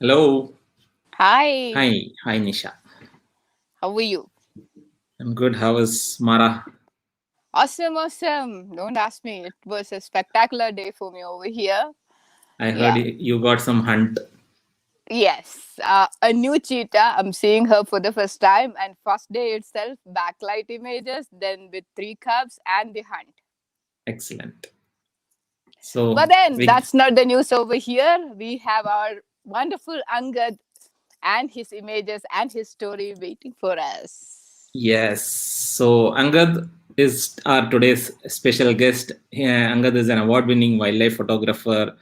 Hello. Hi, Hi, Nisha. how are you? I'm good. How is Mara? Awesome, awesome. Don't ask me. It was a spectacular day for me over here. I heard Yeah. you got some hunt. Yes, a new cheetah. I'm seeing her for the first time, and first day itself, backlight images, then with three cubs and the hunt. Excellent. So But then we that's not the news over here. We have our wonderful Angad and his images and his story waiting for us. yes. So Angad is our today's special guest. Angad is an award-winning wildlife photographer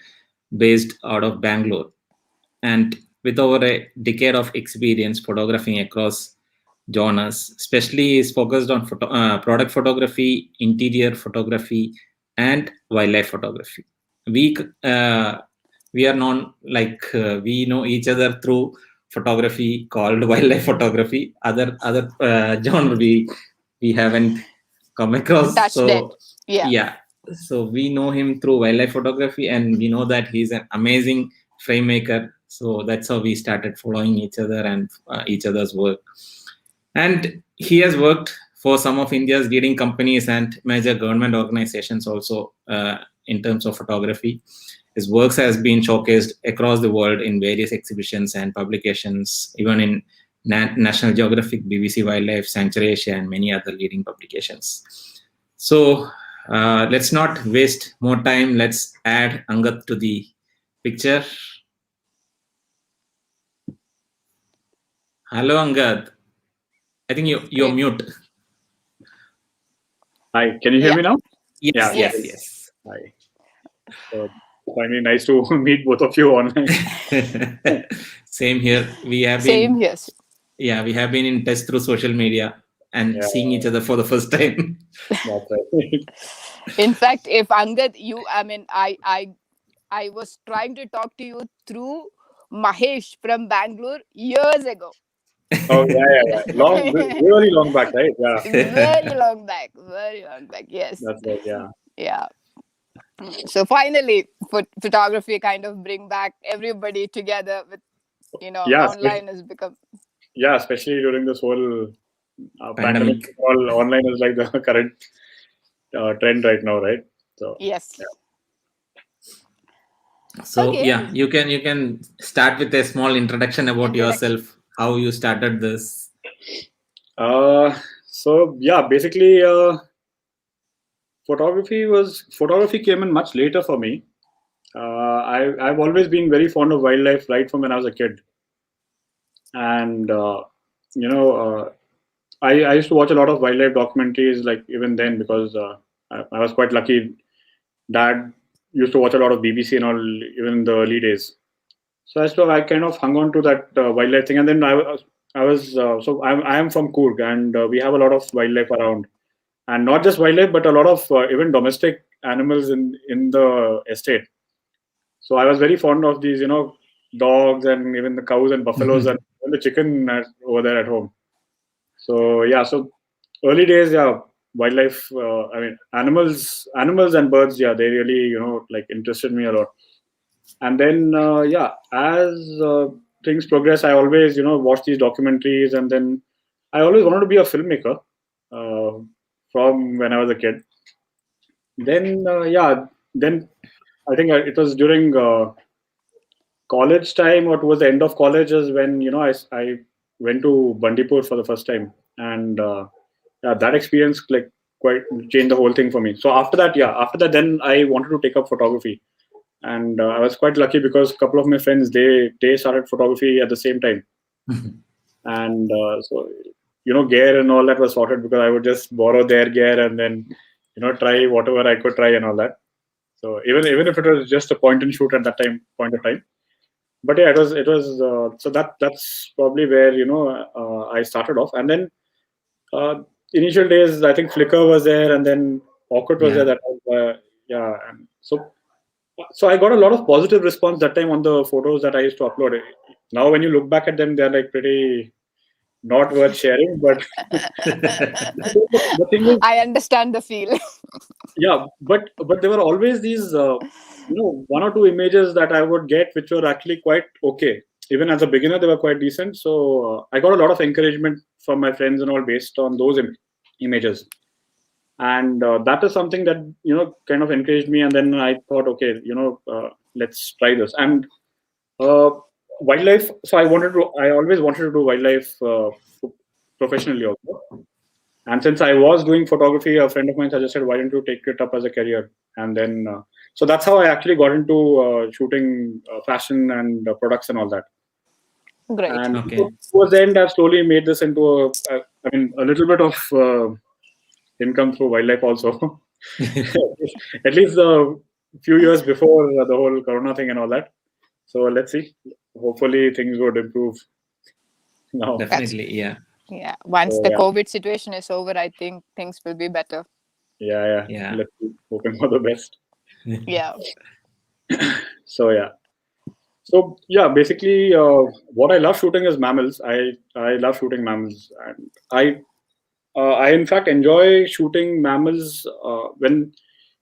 based out of Bangalore, and with over a decade of experience photographing across genres, especially is focused on product photography, interior photography, and wildlife photography. We we are known we know each other through photography called wildlife photography. Other genre we haven't come across. Touched it. So Yeah. yeah, so we know him through wildlife photography, and we know that he's an amazing frame maker. So that's how we started following each other and each other's work. And he has worked for some of India's leading companies and major government organizations also in terms of photography. His works has been showcased across the world in various exhibitions and publications, even in National Geographic, BBC Wildlife, Sanctuary Asia, and many other leading publications. So let's not waste more time. Let's add Angad to the picture. Hello, Angad. I think you're We, mute. Hi, can you hear yeah. me now? Yes, Yeah, yes, Yes. yes. hi. So finally, nice to meet both of you online. Same here. Same here. We have been in touch through social media and Yeah, seeing each other for the first time. that's right. In fact, if Angad, I was trying to talk to you through Mahesh from Bangalore years ago. Oh yeah. Really long back, right? Yeah, Very long back. Very long back. Yes. that's right. Yeah, Yeah. So finally, photography kind of bring back everybody together with, yeah, online has become. especially during this whole pandemic. Pandemic. All online is like the current trend right now, right? So Yes. So Okay. yeah, you can start with a small introduction about Introduction. yourself, how you started this. yeah. So yeah, basically, photography came in much later for me. I've always been very fond of wildlife right from when I was a kid, and you know, I used to watch a lot of wildlife documentaries, like even then, because I was quite lucky. Dad used to watch a lot of BBC and all, even in the early days. So I kind of hung on to that wildlife thing, and then I am from Coorg, and we have a lot of wildlife around, and not just wildlife, but a lot of even domestic animals in the estate. So I was very fond of these, dogs and even the cows and buffaloes and even the chicken over there at home. So yeah, so early days, yeah, wildlife. I mean, animals and birds. Yeah, they really, like interested me a lot. And then, yeah, as things progress, I always, watch these documentaries, and then I always wanted to be a filmmaker from when I was a kid. Then, yeah, then I think it was during college time or towards the end of college is when I went to Bandipur for the first time, and yeah, that experience like quite changed the whole thing for me. So after that, then I wanted to take up photography, and I was quite lucky because a couple of my friends they started photography at the same time, and so gear and all that was sorted because I would just borrow their gear and then try whatever I could try and all that. So even if it was just a point and shoot at that point of time, but yeah, it was so that's probably where I started off, and then uh, initial days I think Flickr was there, and then Orkut was there. Yeah. That was, yeah, and so I got a lot of positive response that time on the photos that I used to upload. Now when you look back at them, they're like pretty not worth sharing, but the thing is, I understand the feel. yeah, but there were always these one or two images that I would get which were actually quite okay. even as a beginner, they were quite decent. So I got a lot of encouragement from my friends and all based on those images. And that is something that, kind of encouraged me. And then I thought, okay, let's try this. And wildlife. So I always wanted to do wildlife professionally also. And since I was doing photography, a friend of mine suggested, why don't you take it up as a career? And then, so that's how I actually got into shooting fashion and products and all that. Great. And Okay. towards the end, I've slowly made this into a little bit of income through wildlife also. At least a few years before the whole Corona thing and all that. So let's see. Hopefully things would improve now. Definitely, yeah. Yeah. Once So, the yeah. COVID situation is over, I think things will be better. Yeah. Let's keep hoping for the best. Yeah. So yeah. So yeah, basically, what I love shooting is mammals. I love shooting mammals, and I in fact enjoy shooting mammals when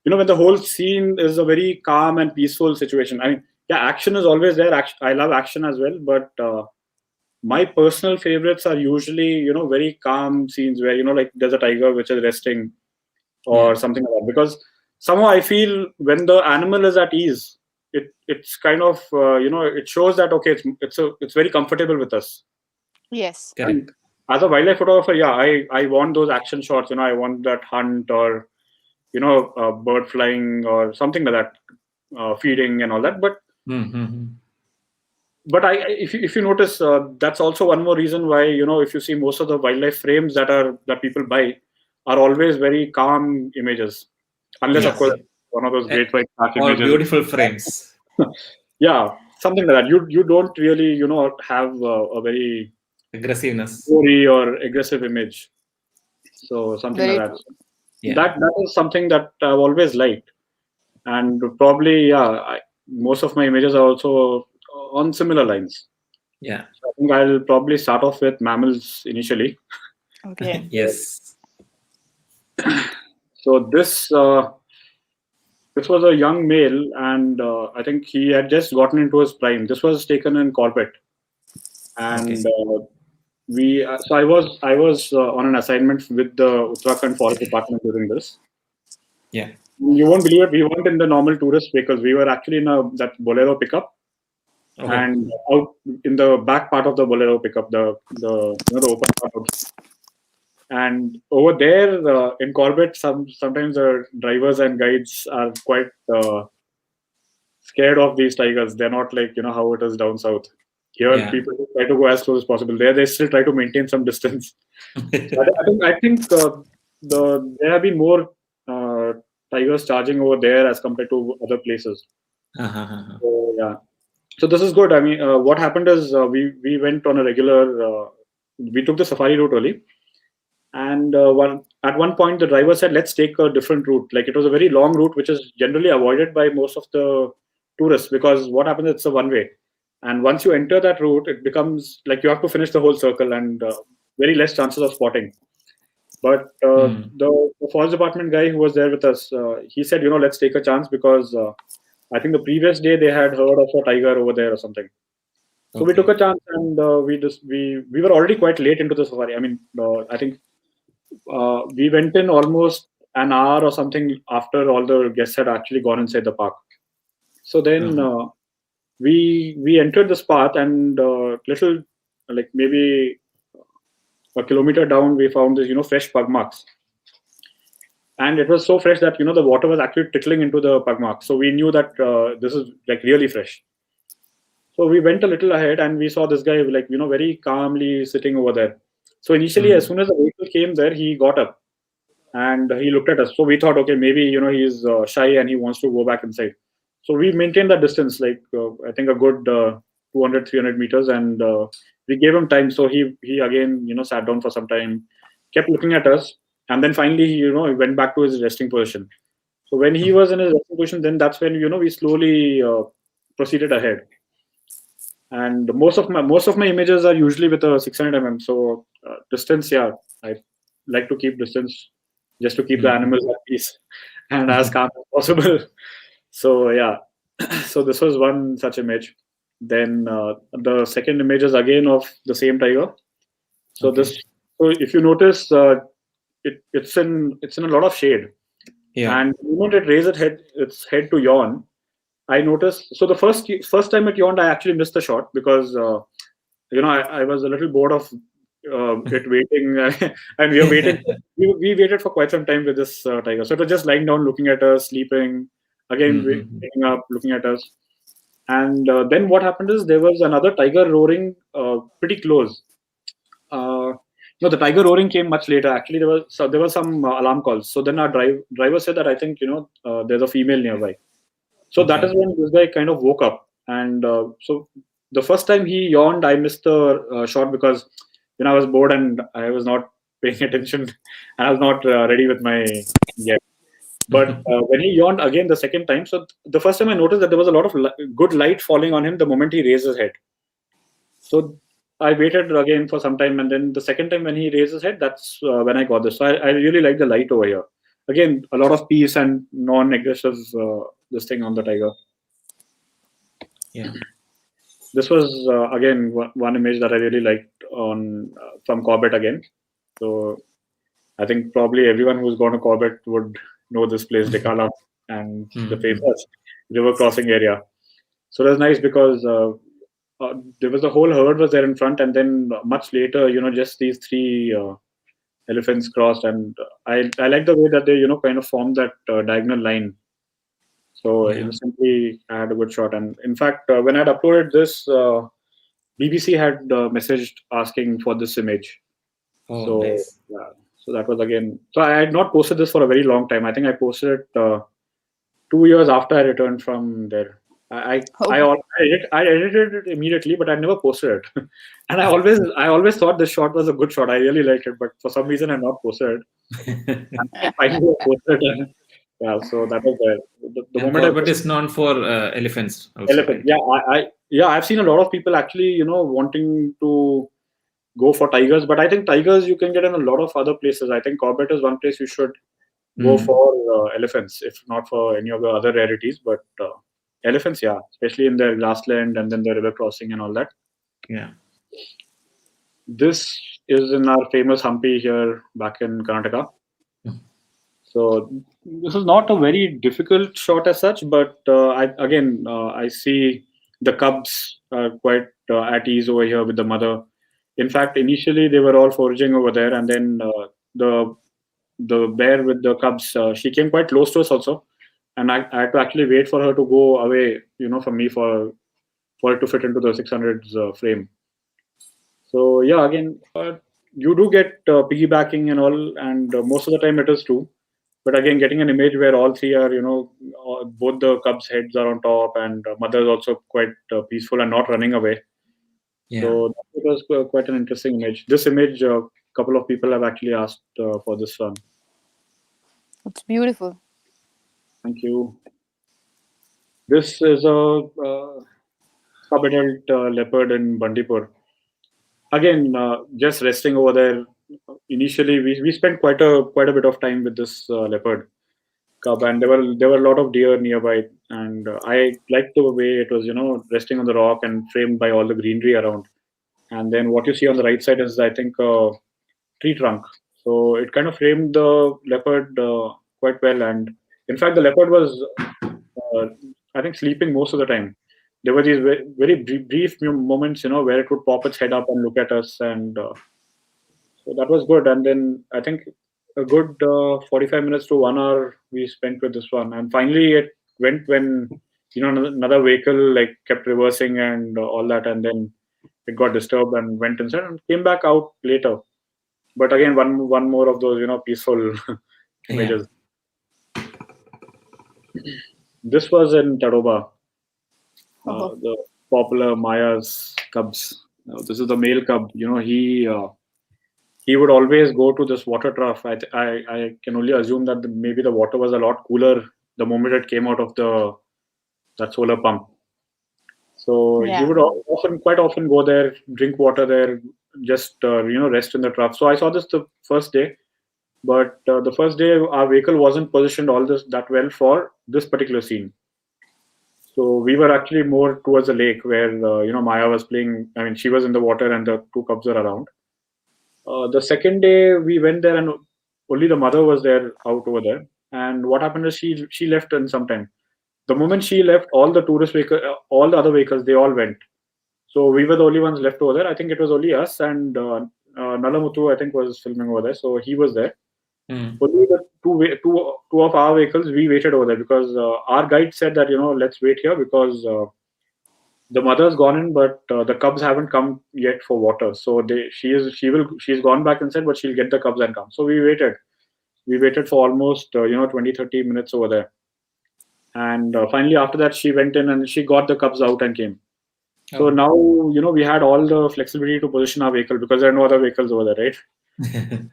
when the whole scene is a very calm and peaceful situation. I mean, yeah, action is always there. I love action as well, but my personal favorites are usually very calm scenes where like there's a tiger which is resting or something like that. Because somehow I feel when the animal is at ease, it's kind of it shows that okay, it's very comfortable with us. Yes. Correct. And as a wildlife photographer, yeah, I want those action shots. I want that hunt or a bird flying or something like that, feeding and all that. But Mm-hmm. if you notice, that's also one more reason why if you see most of the wildlife frames that people buy are always very calm images, unless of Yes. course one of those great white shark Or images. beautiful frames. Yeah, something like that. You don't really have a very Aggressiveness. gory or aggressive image. So something Very like that. true. Yeah. That is something that I've always liked, and probably most of my images are also on similar lines. Yeah. So I think I'll probably start off with mammals initially. Okay. Yes. So this was a young male, and I think he had just gotten into his prime. This was taken in Corbett, and so I was on an assignment with the Uttarakhand Forest Department during this. Yeah. You won't believe it. We weren't in the normal tourist vehicles. We were actually in that Bolero pickup, and out in the back part of the Bolero pickup, the open part of. And over there in Corbett, sometimes the drivers and guides are quite scared of these tigers. They're not like how it is down south. Here, people try to go as close as possible. There, they still try to maintain some distance. So I think there have been more tigers charging over there as compared to other places. So yeah, so this is good. I mean, what happened is we went on a regular. We took the safari route early, and at one point the driver said, "Let's take a different route." Like it was a very long route, which is generally avoided by most of the tourists because what happens? It's a one way, and once you enter that route, it becomes like you have to finish the whole circle and very less chances of spotting. But the forest department guy who was there with us, he said, let's take a chance because I think the previous day they had heard of a tiger over there or something. So we took a chance and we were already quite late into the safari. I mean, I think we went in almost an hour or something after all the guests had actually gone inside the park. So then we entered this path and little like maybe a kilometer down we found this fresh pug marks. And it was so fresh that the water was actually trickling into the pug marks. So we knew that this is like really fresh. So we went a little ahead and we saw this guy like very calmly sitting over there. So initially, as soon as the vehicle came there, he got up and he looked at us. So we thought, okay, maybe he's shy and he wants to go back inside. So we maintained that distance, like I think a good 200, 300 meters, and we gave him time. So he again sat down for some time, kept looking at us, and then finally he went back to his resting position. So when he was in his resting position, then that's when we slowly proceeded ahead. And most of my images are usually with a 600 mm. So distance, yeah, I like to keep distance just to keep the animals at peace and as calm as possible. So yeah, so this was one such image. Then the second image is again of the same tiger. So Okay. so if you notice, it's in a lot of shade. Yeah. And the moment it raises its head to yawn, I noticed. So the first time it yawned, I actually missed the shot because I was a little bored of it waiting, and we were waiting. We waited for quite some time with this tiger. So it was just lying down, looking at us, sleeping. Again, Mhm. waking up, looking at us. And then what happened is there was another tiger roaring pretty close. Uh, no, the tiger roaring came much later. Actually, there was some alarm calls. So then our driver said that I think there's a female nearby. So that is Okay. when this guy kind of woke up, and so the first time he yawned, I missed the shot because I was bored and I was not paying attention, and I was not ready with my yeah. But when he yawned again the second time, so the first time I noticed that there was a lot of good light falling on him the moment he raised his head. So I waited again for some time, and then the second time when he raised his head, that's when I got this. So I really like the light over here. Again, a lot of peace and non-aggressive this thing on the tiger. Yeah. This was again one image that I really liked on from Corbett again. So I think probably everyone who's gone to Corbett would know this place, Dekala, and the Mhm. famous river crossing area. So that's nice because there was a whole herd was there in front, and then much later, just these three elephants crossed, and I like the way that they kind of formed that diagonal line. So Yeah. instantly, I had a good shot, and in fact, when I'd uploaded this, BBC had messaged asking for this image. Oh, So nice. yeah, so that was again. So I had not posted this for a very long time. I think I posted it 2 years after I returned from there. Oh, I edited it immediately, but I never posted it. And I always thought this shot was a good shot. I really liked it, but for some reason I not posted it. And I finally posted it. Yeah, so that was the And moment I Corbett posted is known for elephants also, elephant. right? Yeah, I've seen a lot of people actually wanting to go for tigers, but I think tigers you can get in a lot of other places. I think Corbett is one place you should go Mm. for elephants, if not for any of the other rarities. But elephants, yeah, especially in their grassland and then the river crossing and all that. Yeah. This is in our famous Hampi here back in Karnataka. So this is not a very difficult shot as such, but I see the cubs are quite at ease over here with the mother. In fact, initially they were all foraging over there, and then the the bear with the cubs, she came quite close to us also, and I had to actually wait for her to go away, from me for it to fit into the 600s frame. So yeah, again, you do get piggybacking and all, and most of the time it is true. But again, getting an image where all three are, both the cubs' heads are on top, and mother is also quite peaceful and not running away. Yeah. So it was quite an interesting image. This image, a couple of people have actually asked for this one. it's beautiful. Thank you. This is a sub-adult leopard in Bandipur. Again, just resting over there. Initially, we spent quite a bit of time with this leopard cub, and there were a lot of deer nearby, and I liked the way it was, resting on the rock and framed by all the greenery around. And then what you see on the right side is, I think, a tree trunk. So it kind of framed the leopard quite well, and in fact, the leopard was, I think, sleeping most of the time. There were these very brief moments, where it would pop its head up and look at us, and so that was good. And then I think a good 45 minutes to 1 hour we spent with this one. And finally it went when, another vehicle like kept reversing and all that. And then it got disturbed and went inside and came back out later. But again, one more of those, peaceful Yeah. images. This was in Tadoba, Oh, the popular Maya's cubs. This is the male cub. He would always go to this water trough. I can only assume that maybe the water was a lot cooler the moment it came out of that solar pump. So he yeah. would quite often go there, drink water there, just rest in the trough. So I saw this the first day, but the first day our vehicle wasn't positioned all this that well for this particular scene. So we were actually more towards the lake where Maya was playing. I mean, she was in the water and the two cubs were around. The second day we went there and only the mother was there out over there. And what happened is she left in some time. The moment she left, all the tourist vehicles, all the other vehicles, they all went. So we were the only ones left over there. I think it was only us and Nalamutu, I think, was filming over there. So he was there. Only the two of our vehicles, we waited over there because our guide said that, let's wait here because the mother's gone in, but the cubs haven't come yet for water. So she's gone back inside, but she'll get the cubs and come. So we waited. We waited for almost 20-30 minutes over there. And finally, after that, she went in and she got the cubs out and came. So now, we had all the flexibility to position our vehicle because there are no other vehicles over there, right?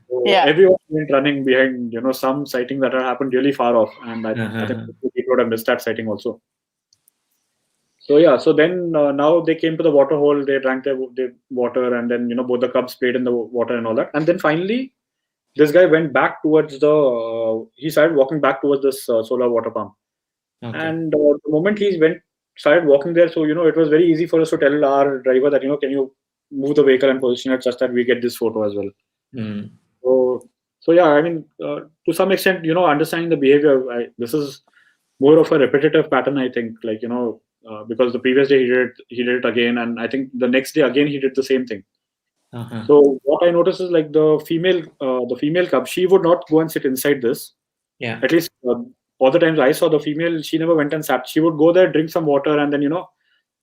So everyone went running behind, some sighting that had happened really far off. And I think people would have missed that sighting also. So yeah, so then now they came to the water hole, they drank their water, and then, both the cubs played in the water and all that. And then finally, this guy went back towards he started walking back towards this solar water pump. And the moment started walking there, so it was very easy for us to tell our driver that can you move the vehicle and position it such that we get this photo as well. So yeah, I mean, to some extent, understanding the behavior, this is more of a repetitive pattern, I think, like because the previous day he did it again, and I think the next day again he did the same thing. So what I noticed is like the female cub, she would not go and sit inside this. At least all the times I saw the female, she never went and sat. She would go there, drink some water, and then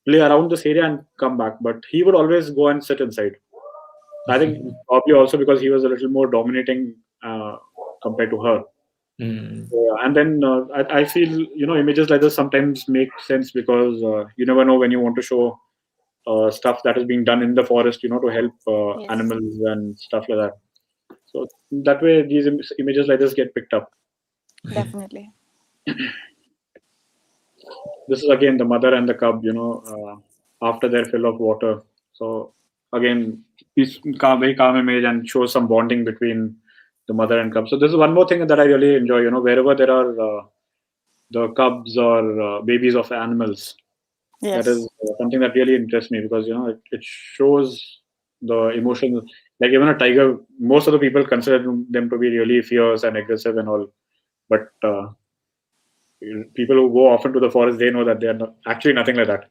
play around this area and come back. But he would always go and sit inside. I think probably also because he was a little more dominating compared to her. And then I feel images like this sometimes make sense because you never know when you want to show stuff that is being done in the forest, to help animals and stuff like that. So that way, these images like this get picked up. Definitely. This is again the mother and the cub, after their fill of water. So again, very calm image and shows some bonding between the mother and cub. So this is one more thing that I really enjoy. Wherever there are the cubs or babies of animals, that is something that really interests me because it shows the emotions. Like even a tiger, most of the people consider them to be really fierce and aggressive and all, but people who go often to the forest, they know that they are actually nothing like that.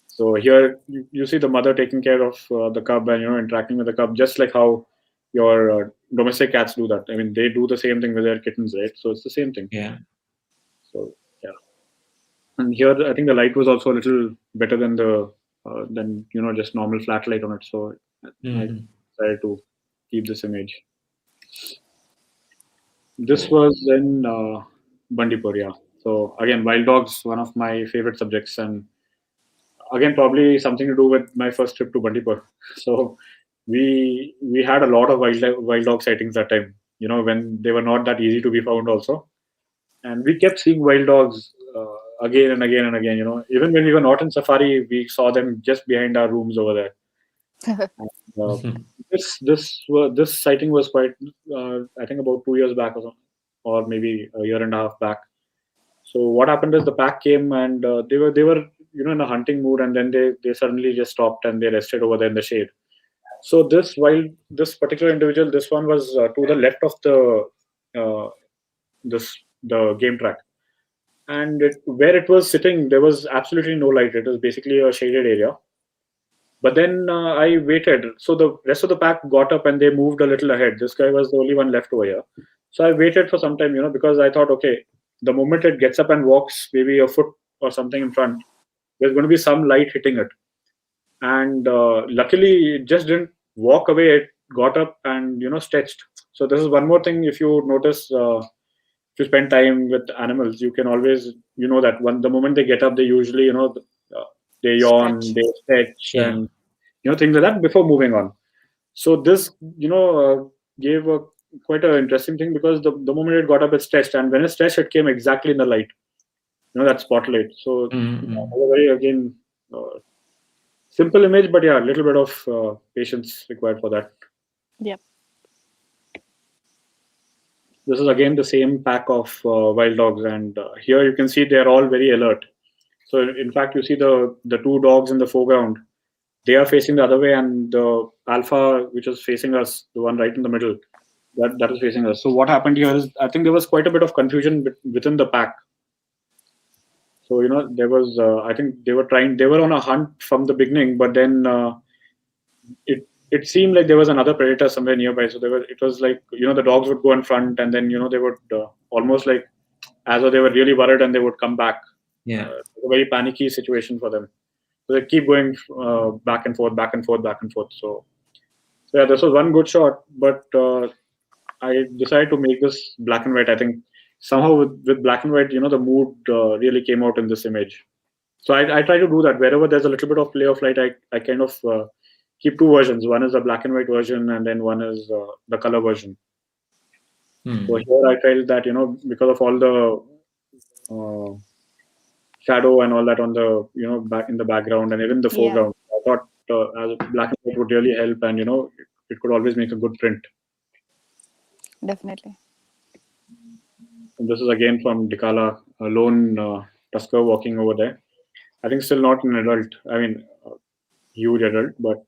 So here you see the mother taking care of the cub and interacting with the cub, just like how your domestic cats do that. I mean, they do the same thing with their kittens, right? So it's the same thing. So yeah, and here I think the light was also a little better than than just normal flat light on it. So I decided to keep this image. This was in Bandipur, yeah. So again, wild dogs, one of my favorite subjects, and again probably something to do with my first trip to Bandipur. So we had a lot of wild dog sightings that time. When they were not that easy to be found, also, and we kept seeing wild dogs again and again and again. Even when we were not in safari, we saw them just behind our rooms over there. And, this sighting was quite, I think, about 2 years back or maybe a year and a half back. So what happened is the pack came and they were in a hunting mood, and then they suddenly just stopped and they rested over there in the shade. So this particular individual, this one was to the left of the game track, and where it was sitting, there was absolutely no light. It was basically a shaded area. But then I waited. So the rest of the pack got up and they moved a little ahead. This guy was the only one left over here. So I waited for some time, because I thought, okay, the moment it gets up and walks maybe a foot or something in front, there's going to be some light hitting it. And luckily, it just didn't walk away. It got up and, stretched. So this is one more thing. If you notice, if you spend time with animals, you can always, that the moment they get up, they usually, they yawn, they stretch, and things like that before moving on. So this gave a quite an interesting thing because the moment it got up, it stretched, and when it stretched, it came exactly in the light, that spotlight. So very again simple image, but yeah, a little bit of patience required for that. Yep. This is again the same pack of wild dogs, and here you can see they are all very alert. So in fact, you see the two dogs in the foreground. They are facing the other way, and the alpha, which is facing us, the one right in the middle, that is facing us. So what happened here is, I think there was quite a bit of confusion within the pack. So there was, I think they were on a hunt from the beginning, but then it seemed like there was another predator somewhere nearby. So it was like the dogs would go in front, and then they would almost like as though they were really worried, and they would come back. Yeah. A very panicky situation for them. So they keep going back and forth, back and forth, back and forth. So yeah, this was one good shot, but I decided to make this black and white. I think somehow with black and white, the mood really came out in this image. So I try to do that wherever there's a little bit of play of light. I kind of keep two versions. One is the black and white version, and then one is the color version. So here I felt that because of all the shadow and all that on the back in the background and even the foreground, I thought as black and white would really help, and it could always make a good print. Definitely. And this is again from Dikala, a lone tusker walking over there. I think still not an adult. I mean, huge adult, but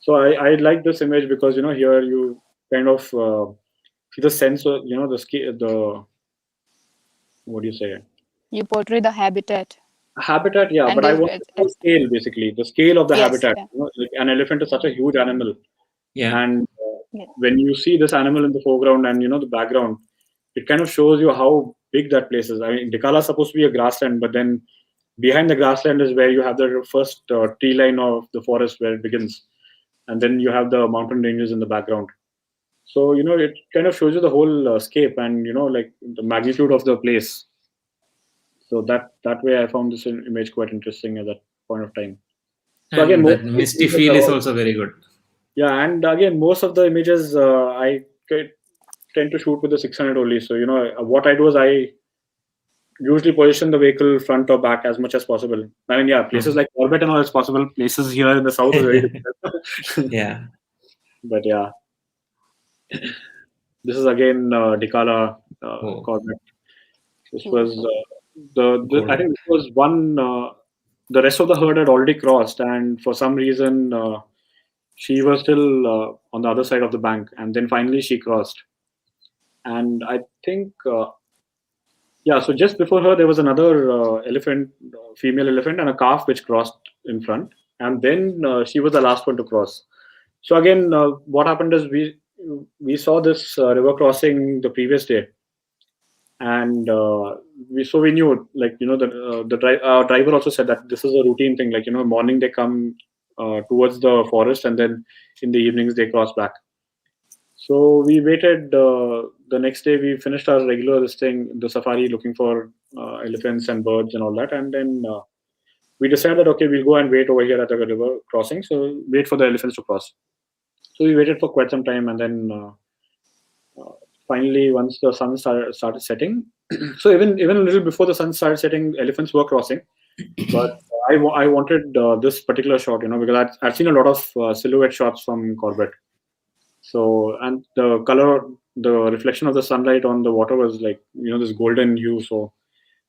so I like this image because here you kind of see the sense of the scale, the what do you say? You portray the habitat. Habitat, yeah, And but I want the scale, basically the scale of the habitat. Like an elephant is such a huge animal, and when you see this animal in the foreground and the background, it kind of shows you how big that place is. I mean, Dikala is supposed to be a grassland, but then behind the grassland is where you have the first tree line of the forest where it begins, and then you have the mountain ranges in the background. So it kind of shows you the whole scape and like the magnitude of the place. So that way I found this image quite interesting at that point of time. So and again, that misty feel is also very good. Yeah, and again, most of the images I tend to shoot with the 600 only. So what I do is I usually position the vehicle front or back as much as possible. I mean, yeah, places like Corbett and all is possible. Places here in the south is very difficult. Yeah. But yeah, this is again Dikala Corbett. This was I think this was one. The rest of the herd had already crossed, and for some reason she was still on the other side of the bank, and then finally she crossed. And I think so just before her there was another elephant, female elephant, and a calf which crossed in front, and then she was the last one to cross. So again, what happened is we saw this river crossing the previous day, and we knew, like our driver also said that this is a routine thing. Like morning they come towards the forest, and then in the evenings they cross back. So we waited. The next day we finished our regular the safari, looking for elephants and birds and all that, and then we decided that okay, we'll go and wait over here at the river crossing. So wait for the elephants to cross. So we waited for quite some time, and then finally, once the sun started setting, so even a little before the sun started setting, elephants were crossing. But I wanted this particular shot, because I've seen a lot of silhouette shots from Corbett. So, and the color, the reflection of the sunlight on the water was like this golden hue. So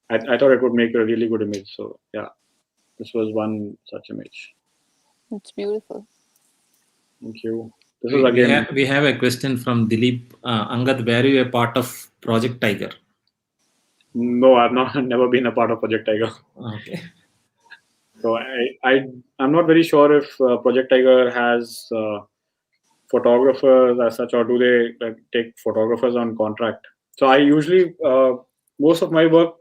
I thought it would make a really good image. So yeah, this was one such image. It's beautiful. Thank you. This is again. We have a question from Dilip. Angad, were you a part of Project Tiger? No, I've never been a part of Project Tiger. Okay. So I'm not very sure if Project Tiger has photographers as such, or do they take photographers on contract? So I usually most of my work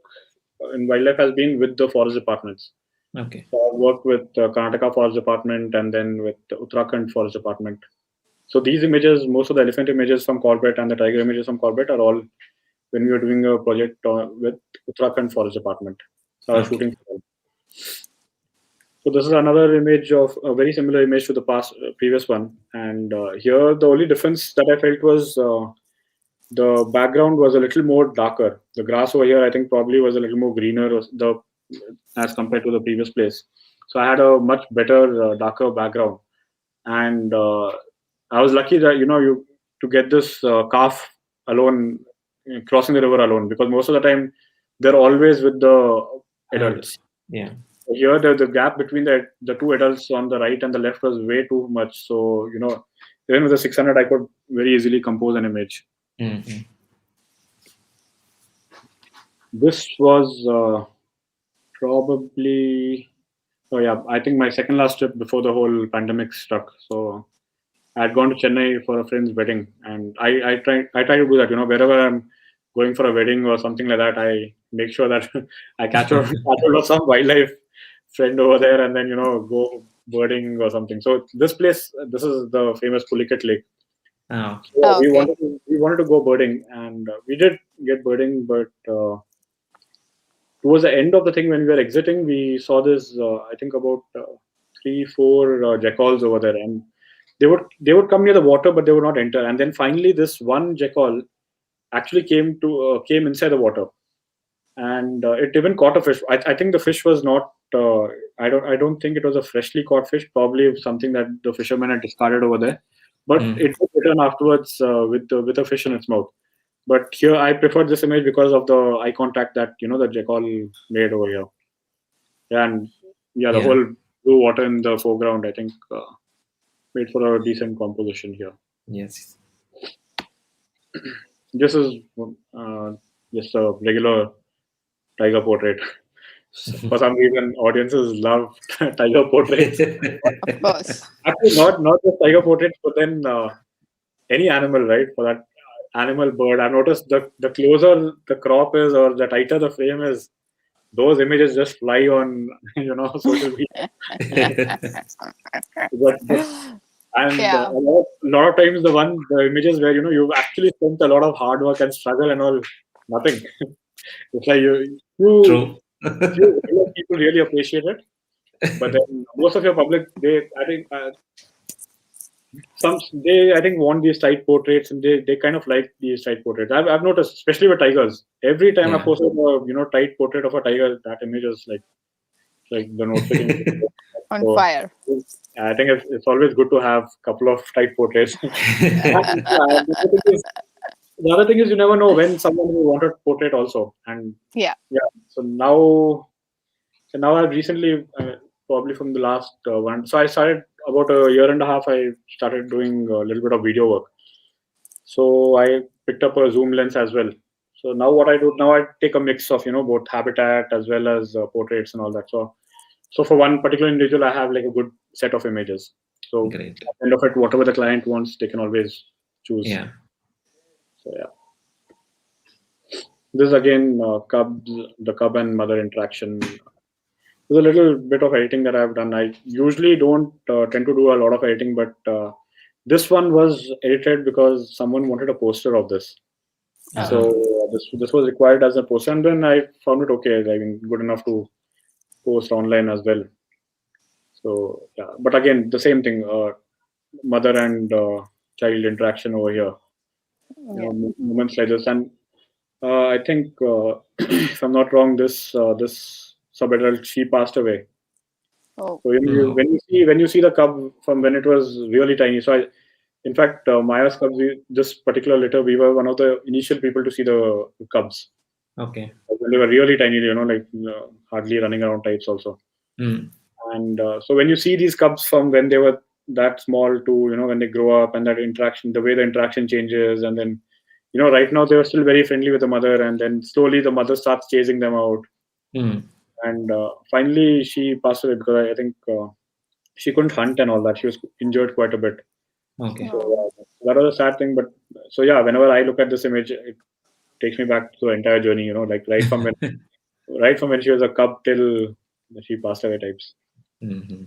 in wildlife has been with the forest departments. Okay. So I work with Karnataka Forest Department and then with the Uttarakhand Forest Department. So these images, most of the elephant images from Corbett and the tiger images from Corbett are all when we were doing a project with Uttarakhand Forest Department. So I was shooting for them. So this is another image of a very similar image to the previous one. And here the only difference that I felt was the background was a little more darker. The grass over here, I think, probably was a little more greener as compared to the previous place. So I had a much better, darker background. And I was lucky that, to get this calf alone, crossing the river alone, because most of the time they're always with the adults. Yeah. Here, the gap between the two adults on the right and the left was way too much. So, even with the 600, I could very easily compose an image. Mm-hmm. This was probably, oh yeah, I think my second last trip before the whole pandemic struck. So I had gone to Chennai for a friend's wedding, and I try to do that. Wherever I'm going for a wedding or something like that, I make sure that I catch hold of some wildlife friend over there, and then go birding or something. So this place, this is the famous Pulikat Lake. Oh. So yeah, we Okay. wanted to go birding, and we did get birding, but towards the end of the thing, when we were exiting, we saw this. I think about 3, 4 jackals over there, and they would come near the water, but they would not enter. And then finally, this one jackal actually came inside the water, and it even caught a fish. I think the fish was not. I don't think it was a freshly caught fish. Probably something that the fisherman had discarded over there, but it would return afterwards with a fish in its mouth. But here, I prefer this image because of the eye contact that the jackal made over here. And yeah, the Yeah. whole blue water in the foreground, I think, made for a decent composition here. Yes. This is just a regular tiger portrait. For some reason, audiences love tiger portraits. Of course. Actually, not just tiger portraits, but then any animal, right? For that animal, bird. I've noticed the closer the crop is, or the tighter the frame is, those images just fly on social media. But and Yeah. a lot of times the images where you've actually spent a lot of hard work and struggle and all, nothing. It's like True. few regular people really appreciate it, but then most of your public, I think I think want these tight portraits, and they kind of like these tight portraits. I've noticed, especially with tigers. Every time I Yeah. posted a tight portrait of a tiger, that image is like the notification. On So fire. I think it's always good to have a couple of tight portraits. And, the other thing is you never know when someone will want a portrait also. And Yeah. so now I've recently, probably from the last one, so I started about a year and a half. I started doing a little bit of video work. So I picked up a zoom lens as well. So now what I do now, I take a mix of both habitat as well as portraits and all that. So for one particular individual, I have like a good set of images. So Great. at the end of it, whatever the client wants, they can always choose. Yeah. So yeah, this is again the cub and mother interaction. There's a little bit of editing that I've done. I usually don't tend to do a lot of editing, but this one was edited because someone wanted a poster of this. Uh-huh. So this was required as a poster, and then I found it okay, I mean, good enough to post online as well. So yeah, but again, the same thing, mother and child interaction over here. Yeah. Moments like this, and I think if I'm not wrong, this sub-adult, she passed away. Oh. So when you see the cub from when it was really tiny. So in fact, Maya's cubs, this particular litter, we were one of the initial people to see the cubs Okay. when they were really tiny. Hardly running around types also. Mm. And so when you see these cubs from when they were that small to when they grow up, and that interaction, the way the interaction changes, and then right now they were still very friendly with the mother, and then slowly the mother starts chasing them out. Mm. And finally she passed away because I think she couldn't hunt and all that. She was injured quite a bit. Okay. So that was a sad thing. But so yeah, whenever I look at this image, it takes me back to the entire journey. Like right from when she was a cub till she passed away types. Mm-hmm.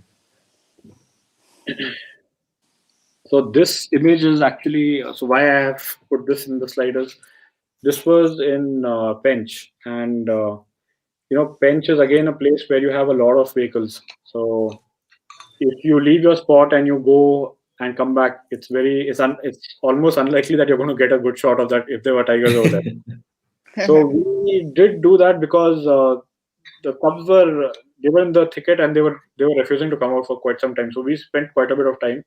So this image is actually, so why I have put this in the sliders. This was in Pench, and Pench is again a place where you have a lot of vehicles. So if you leave your spot and you go and come back, it's almost unlikely that you're going to get a good shot of that if there were tigers over there. So we did do that because the cubs were in the thicket, and they were refusing to come out for quite some time. So we spent quite a bit of time,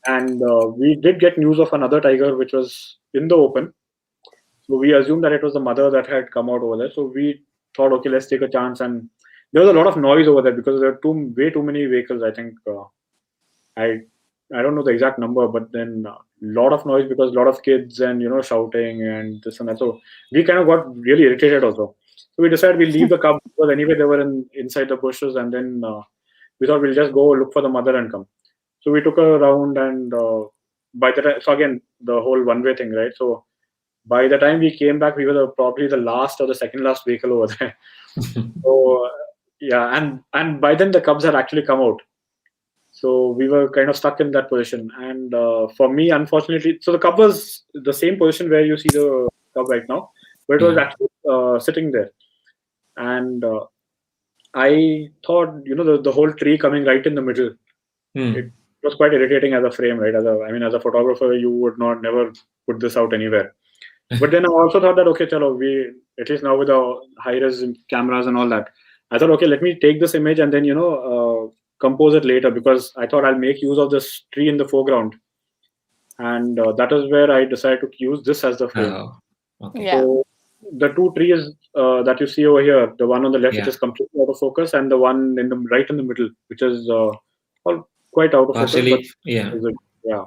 and we did get news of another tiger which was in the open. So we assumed that it was the mother that had come out over there. So we thought, okay, let's take a chance and there was a lot of noise over there because there were way too many vehicles. I think I don't know the exact number, but then a lot of noise because a lot of kids and shouting and this and that. So we kind of got really irritated also. So we decided we'll leave the cubs because anyway they were inside the bushes, and then we thought we'll just go look for the mother and come. So we took her around, and by the time, so again the whole one-way thing, right? So by the time we came back, we were probably the last or the second last vehicle over there. So yeah, and by then the cubs had actually come out. So we were kind of stuck in that position. And for me, unfortunately, so the cub was the same position where you see the cub right now, but it was actually sitting there. And I thought, the whole tree coming right in the middle, it was quite irritating as a frame, right? As a photographer, you would never put this out anywhere. But then I also thought that, okay, chalo, we, at least now with the high-res cameras and all that, I thought, okay, let me take this image and then, compose it later, because I thought I'll make use of this tree in the foreground. And that is where I decided to use this as the frame. Oh, okay. Yeah. So the two trees that you see over here, the one on the left, which is completely out of focus, and the one in the right in the middle, which is all quite out of partially, focus. But, yeah.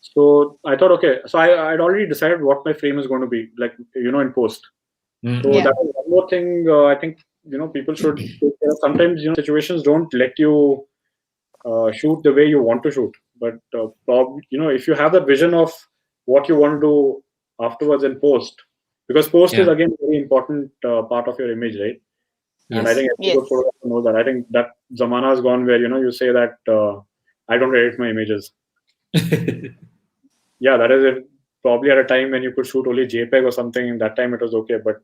So I thought, okay, so I'd already decided what my frame is going to be, like, in post. So that is one more thing I think, people should take care of. Sometimes, situations don't let you shoot the way you want to shoot. But, if you have that vision of what you want to do afterwards in post, because post is, again, a very important part of your image, right? Yes. And I think every good photographer knows that. I think that zamana has gone where, you say that I don't edit my images. Yeah, that is it. Probably at a time when you could shoot only JPEG or something. That time it was okay, but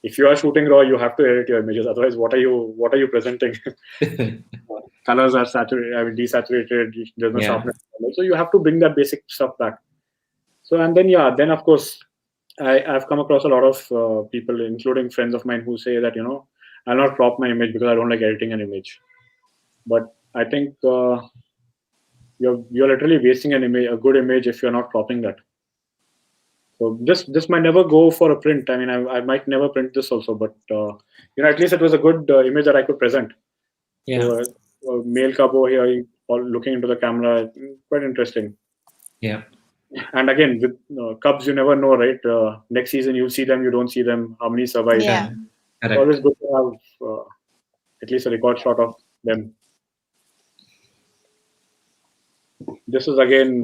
if you are shooting raw, you have to edit your images. Otherwise, what are you presenting? Colors are saturated, desaturated. There's no sharpness. So you have to bring that basic stuff back. So and then then of course, I've come across a lot of people, including friends of mine, who say that I'll not crop my image because I don't like editing an image. But I think you're literally wasting an image, a good image, if you're not cropping that. So this might never go for a print. I mean, I might never print this also, but at least it was a good image that I could present. Yeah. So male cub over here, all looking into the camera, quite interesting. Yeah. And again, with cubs, you never know, right? Next season you'll see them, you don't see them. How many survive? Yeah. It's always good to have at least a record shot of them. This is again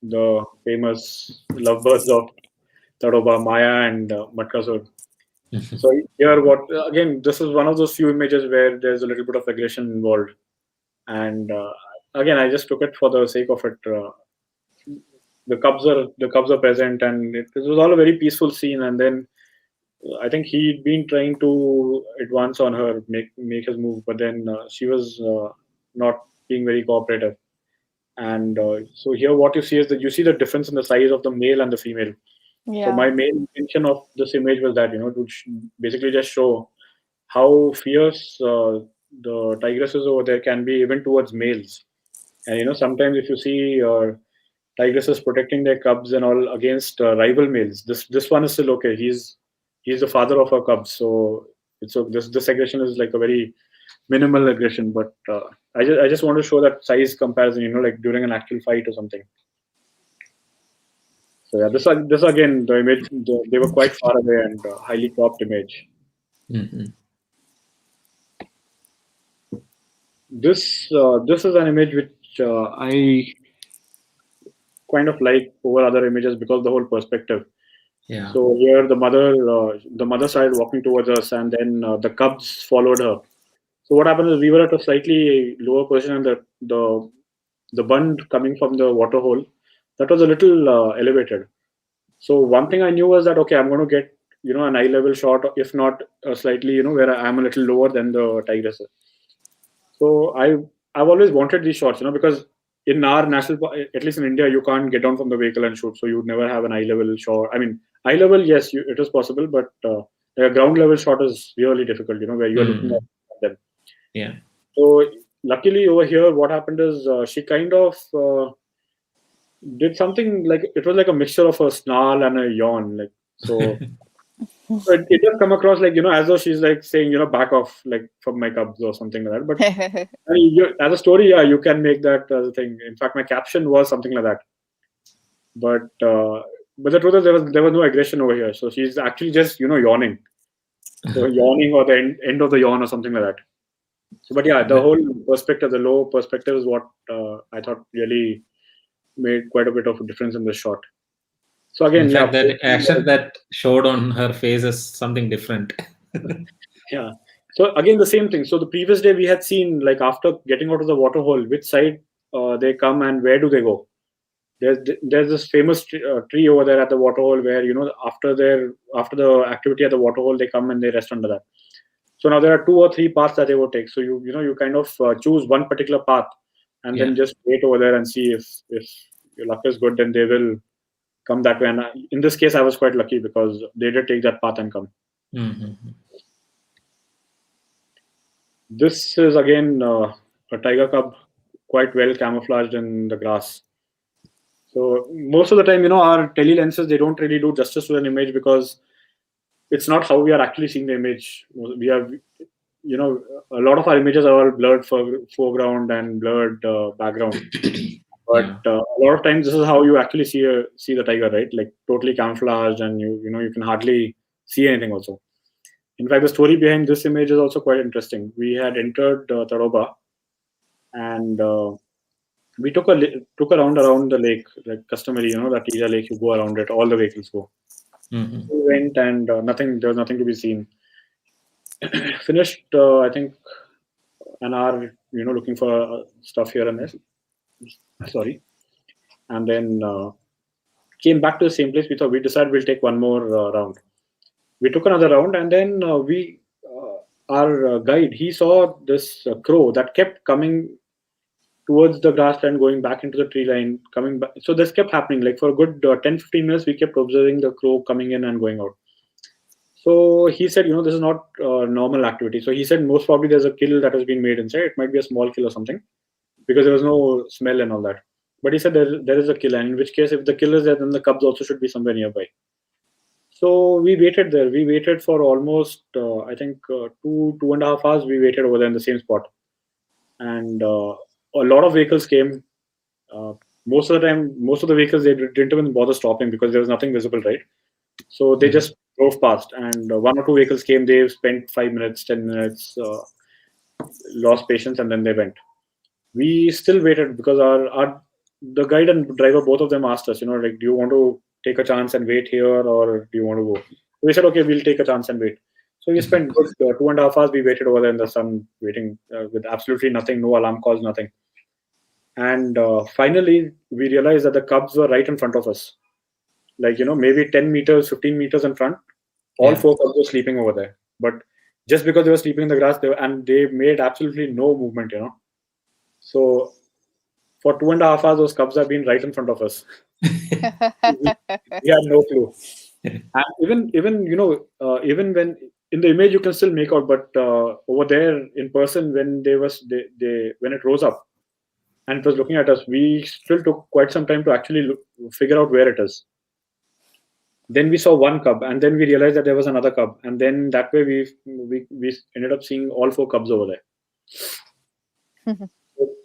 the famous lovebirds of Tadoba, Maya and Matkasur. So here, again, this is one of those few images where there's a little bit of aggression involved, and again, I just took it for the sake of it. The cubs are present, and it was all a very peaceful scene. And then I think he'd been trying to advance on her, make his move, but then she was not being very cooperative. And so here, what you see is that you see the difference in the size of the male and the female. So my main intention of this image was that to basically just show how fierce the tigresses over there can be, even towards males. And sometimes if you see tigresses protecting their cubs and all against rival males, this one is still okay. He's the father of her cubs, so this aggression is like a very minimal aggression. But I just want to show that size comparison, like during an actual fight or something. So yeah, this again, the image, they were quite far away and highly cropped image. Mm-hmm. This is an image which I kind of like over other images because of the whole perspective. Yeah. So here the mother started walking towards us, and then the cubs followed her. So what happened is we were at a slightly lower position, and the bund coming from the water hole, that was a little elevated. So one thing I knew was that, okay, I'm going to get an eye level shot, if not slightly where I'm a little lower than the tigress. So I've always wanted these shots, because in our national park, at least in India, you can't get down from the vehicle and shoot, so you would never have an eye level shot. I mean, eye level, yes, it is possible, but a ground level shot is really difficult, where you're looking at them. Yeah. So luckily over here, what happened is she kind of did something like, it was like a mixture of a snarl and a yawn, like so. So it does come across like, as though she's like saying, back off, like from my cubs or something like that. But I mean, as a story, yeah, you can make that as a thing. In fact, my caption was something like that. But the truth is, there was no aggression over here. So she's actually just, yawning. So yawning or the end of the yawn or something like that. So, but yeah, the whole perspective, the low perspective is what I thought really made quite a bit of a difference in this shot. So again, in fact, that action that showed on her face is something different. Yeah. So again, the same thing. So the previous day we had seen, like, after getting out of the water hole, which side they come and where do they go? There's this famous tree over there at the water hole where, after the activity at the water hole, they come and they rest under that. So now there are 2 or 3 paths that they will take. So you kind of choose one particular path and then just wait over there and see if your luck is good, then they will come that way. And in this case, I was quite lucky because they did take that path and come. Mm-hmm. This is again a tiger cub, quite well camouflaged in the grass. So most of the time, our tele lenses, they don't really do justice to an image because it's not how we are actually seeing the image. We have, a lot of our images are all blurred foreground and blurred background. But a lot of times, this is how you actually see the tiger, right? Like totally camouflaged, and you can hardly see anything also. In fact, the story behind this image is also quite interesting. We had entered Tadoba, and we took a round around the lake, like customary, that Tija Lake, you go around it, all the vehicles go. Mm-hmm. We went and there was nothing to be seen. Finished, I think, an hour, looking for stuff here and there. Sorry. And then came back to the same place. We decided we'll take one more round. We took another round, and then our guide, he saw this crow that kept coming towards the grassland, going back into the tree line, coming back. So this kept happening. Like for a good 10-15 minutes, we kept observing the crow coming in and going out. So he said, this is not normal activity. So he said, most probably there's a kill that has been made inside. It might be a small kill or something, because there was no smell and all that. But he said there is a kill, and in which case, if the kill is there, then the cubs also should be somewhere nearby. So we waited there. We waited for almost, I think, 2.5 hours. We waited over there in the same spot. And a lot of vehicles came. Most of the time, most of the vehicles, they didn't even bother stopping because there was nothing visible, right? So they just drove past, and 1 or 2 vehicles came. They spent 5 minutes, 10 minutes, lost patience, and then they went. We still waited because the guide and driver, both of them asked us, like, do you want to take a chance and wait here, or do you want to go? We said, okay, we'll take a chance and wait. So we spent good 2.5 hours. We waited over there in the sun, waiting with absolutely nothing, no alarm calls, nothing. And finally, we realized that the cubs were right in front of us. Like, maybe 10 meters, 15 meters in front. All 4 cubs were sleeping over there. But just because they were sleeping in the grass, they made absolutely no movement, So for 2.5 hours, those cubs have been right in front of us. We had no clue. And even when in the image you can still make out, but over there in person, when when it rose up and it was looking at us, we still took quite some time to actually figure out where it is. Then we saw one cub, and then we realized that there was another cub, and then that way we ended up seeing all 4 cubs over there. So,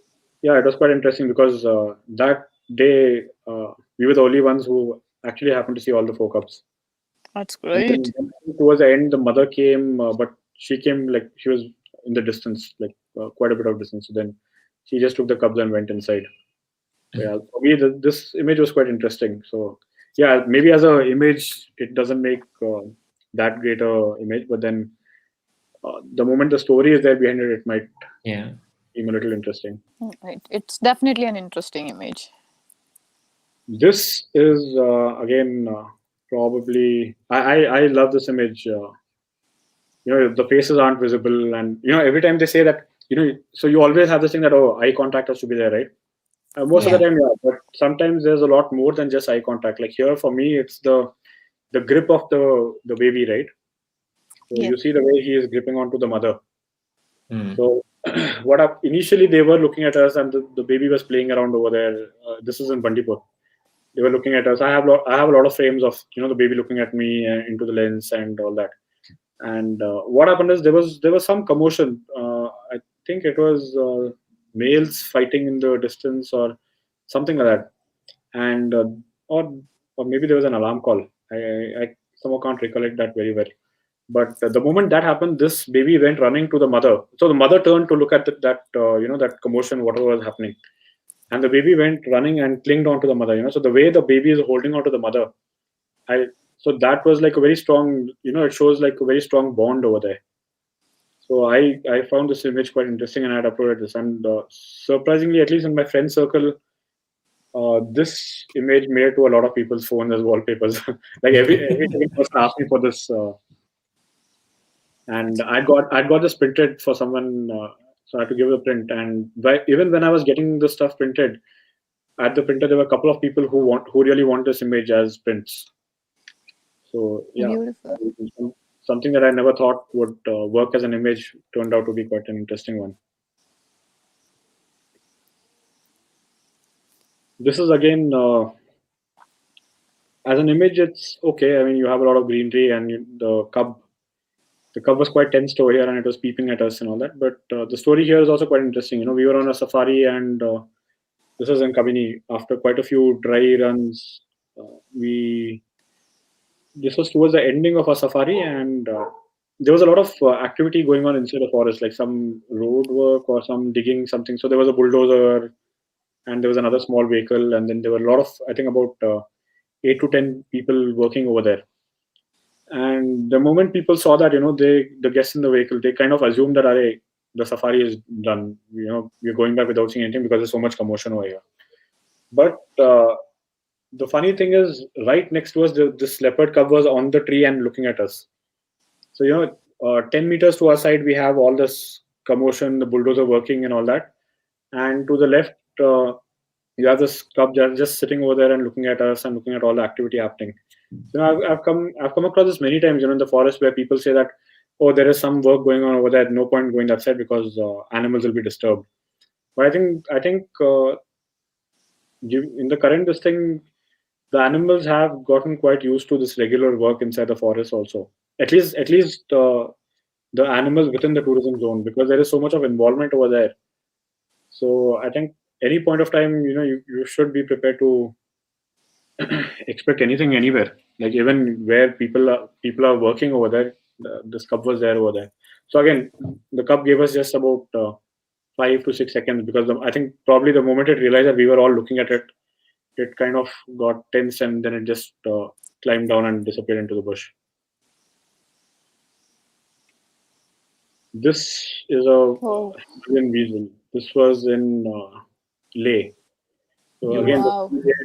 yeah, it was quite interesting because that day we were the only ones who actually happened to see all the 4 cubs. That's great. Towards the end, the mother came, but she came like she was in the distance, like quite a bit of distance. So then she just took the cubs and went inside. So, yeah, for me, this image was quite interesting. So yeah, maybe as an image, it doesn't make that great a image, but then the moment the story is there behind it, it might seem a little interesting. Right. It's definitely an interesting image. This is again probably I love this image. The faces aren't visible, and every time they say that, so you always have this thing that, eye contact has to be there, right? Most of the time, yeah, but sometimes there's a lot more than just eye contact. Like here, for me, it's the grip of the baby, right? So you see the way he is gripping onto the mother. So initially they were looking at us, and the baby was playing around over there. This is in Bandipur. They were looking at us. I have a lot of frames of the baby looking at me into the lens and all that. And what happened is there was some commotion. I think it was males fighting in the distance or something like that, and or or maybe there was an alarm call. I somehow can't recollect that very well. But the moment that happened, this baby went running to the mother. So the mother turned to look at that commotion, whatever was happening, and the baby went running and clinged onto the mother. So the way the baby is holding onto the mother, I so that was like a very strong. It shows like a very strong bond over there. So I found this image quite interesting, and I had uploaded this. And surprisingly, at least in my friend circle, this image made it to a lot of people's phones as wallpapers. Like every second person asked me for this, and I got this printed for someone, so I had to give the print. And even when I was getting the stuff printed at the printer, there were a couple of people who really want this image as prints. So yeah, Beautiful. something that I never thought would work as an image turned out to be quite an interesting one. This is again as an image, it's okay. I mean, you have a lot of greenery, and the cub was quite tensed over here, and it was peeping at us and all that. But the story here is also quite interesting. We were on a safari, and this was in Kabini. After quite a few dry runs, we this was towards the ending of our safari, and there was a lot of activity going on inside the forest, like some road work or some digging something. So there was a bulldozer, and there was another small vehicle, and then there were a lot of, I think, about 8 to 10 people working over there. And the moment people saw that, the guests in the vehicle, they kind of assumed that, the safari is done. We're going back without seeing anything because there's so much commotion over here. But the funny thing is, right next to us, this leopard cub was on the tree and looking at us. So 10 meters to our side, we have all this commotion, the bulldozer working and all that. And to the left, you have this cub just sitting over there and looking at us and looking at all the activity happening. I've come across this many times, in the forest, where people say that, oh, there is some work going on over there. No point going that side because animals will be disturbed. But I think in the current this thing, the animals have gotten quite used to this regular work inside the forest also. At least the animals within the tourism zone, because there is so much of involvement over there. So I think any point of time, you should be prepared to expect anything anywhere. Like even where people are working over there, this cub was there over there. So again, the cub gave us just about 5 to 6 seconds, because I think probably the moment it realized that we were all looking at it, it kind of got tense, and then it just climbed down and disappeared into the bush. This is a Himalayan weasel. This was in Leh. So again,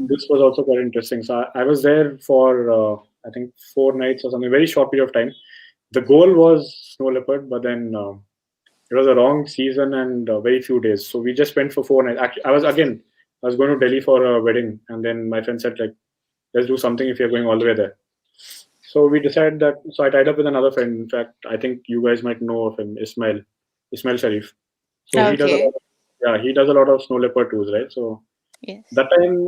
this was also quite interesting. So I was there for I think 4 nights or something, very short period of time. The goal was snow leopard, but then it was a wrong season and very few days. So we just went for 4 nights. Actually, I was going to Delhi for a wedding, and then my friend said, like, let's do something if you're going all the way there. So we decided that. So I tied up with another friend. In fact, I think you guys might know of him, Ismail Sharif. So he does a lot of snow leopard tours, right? So that time,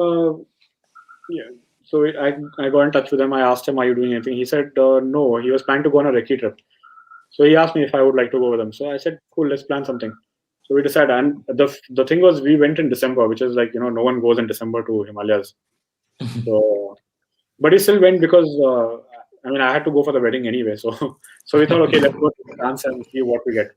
So I got in touch with him. I asked him, "Are you doing anything?" He said, "No." He was planning to go on a recce trip. So he asked me if I would like to go with him. So I said, "Cool, let's plan something." So we decided. And the thing was, we went in December, which is like, no one goes in December to Himalayas. So, but he still went because I had to go for the wedding anyway. So we thought, okay, let's go to France and see what we get.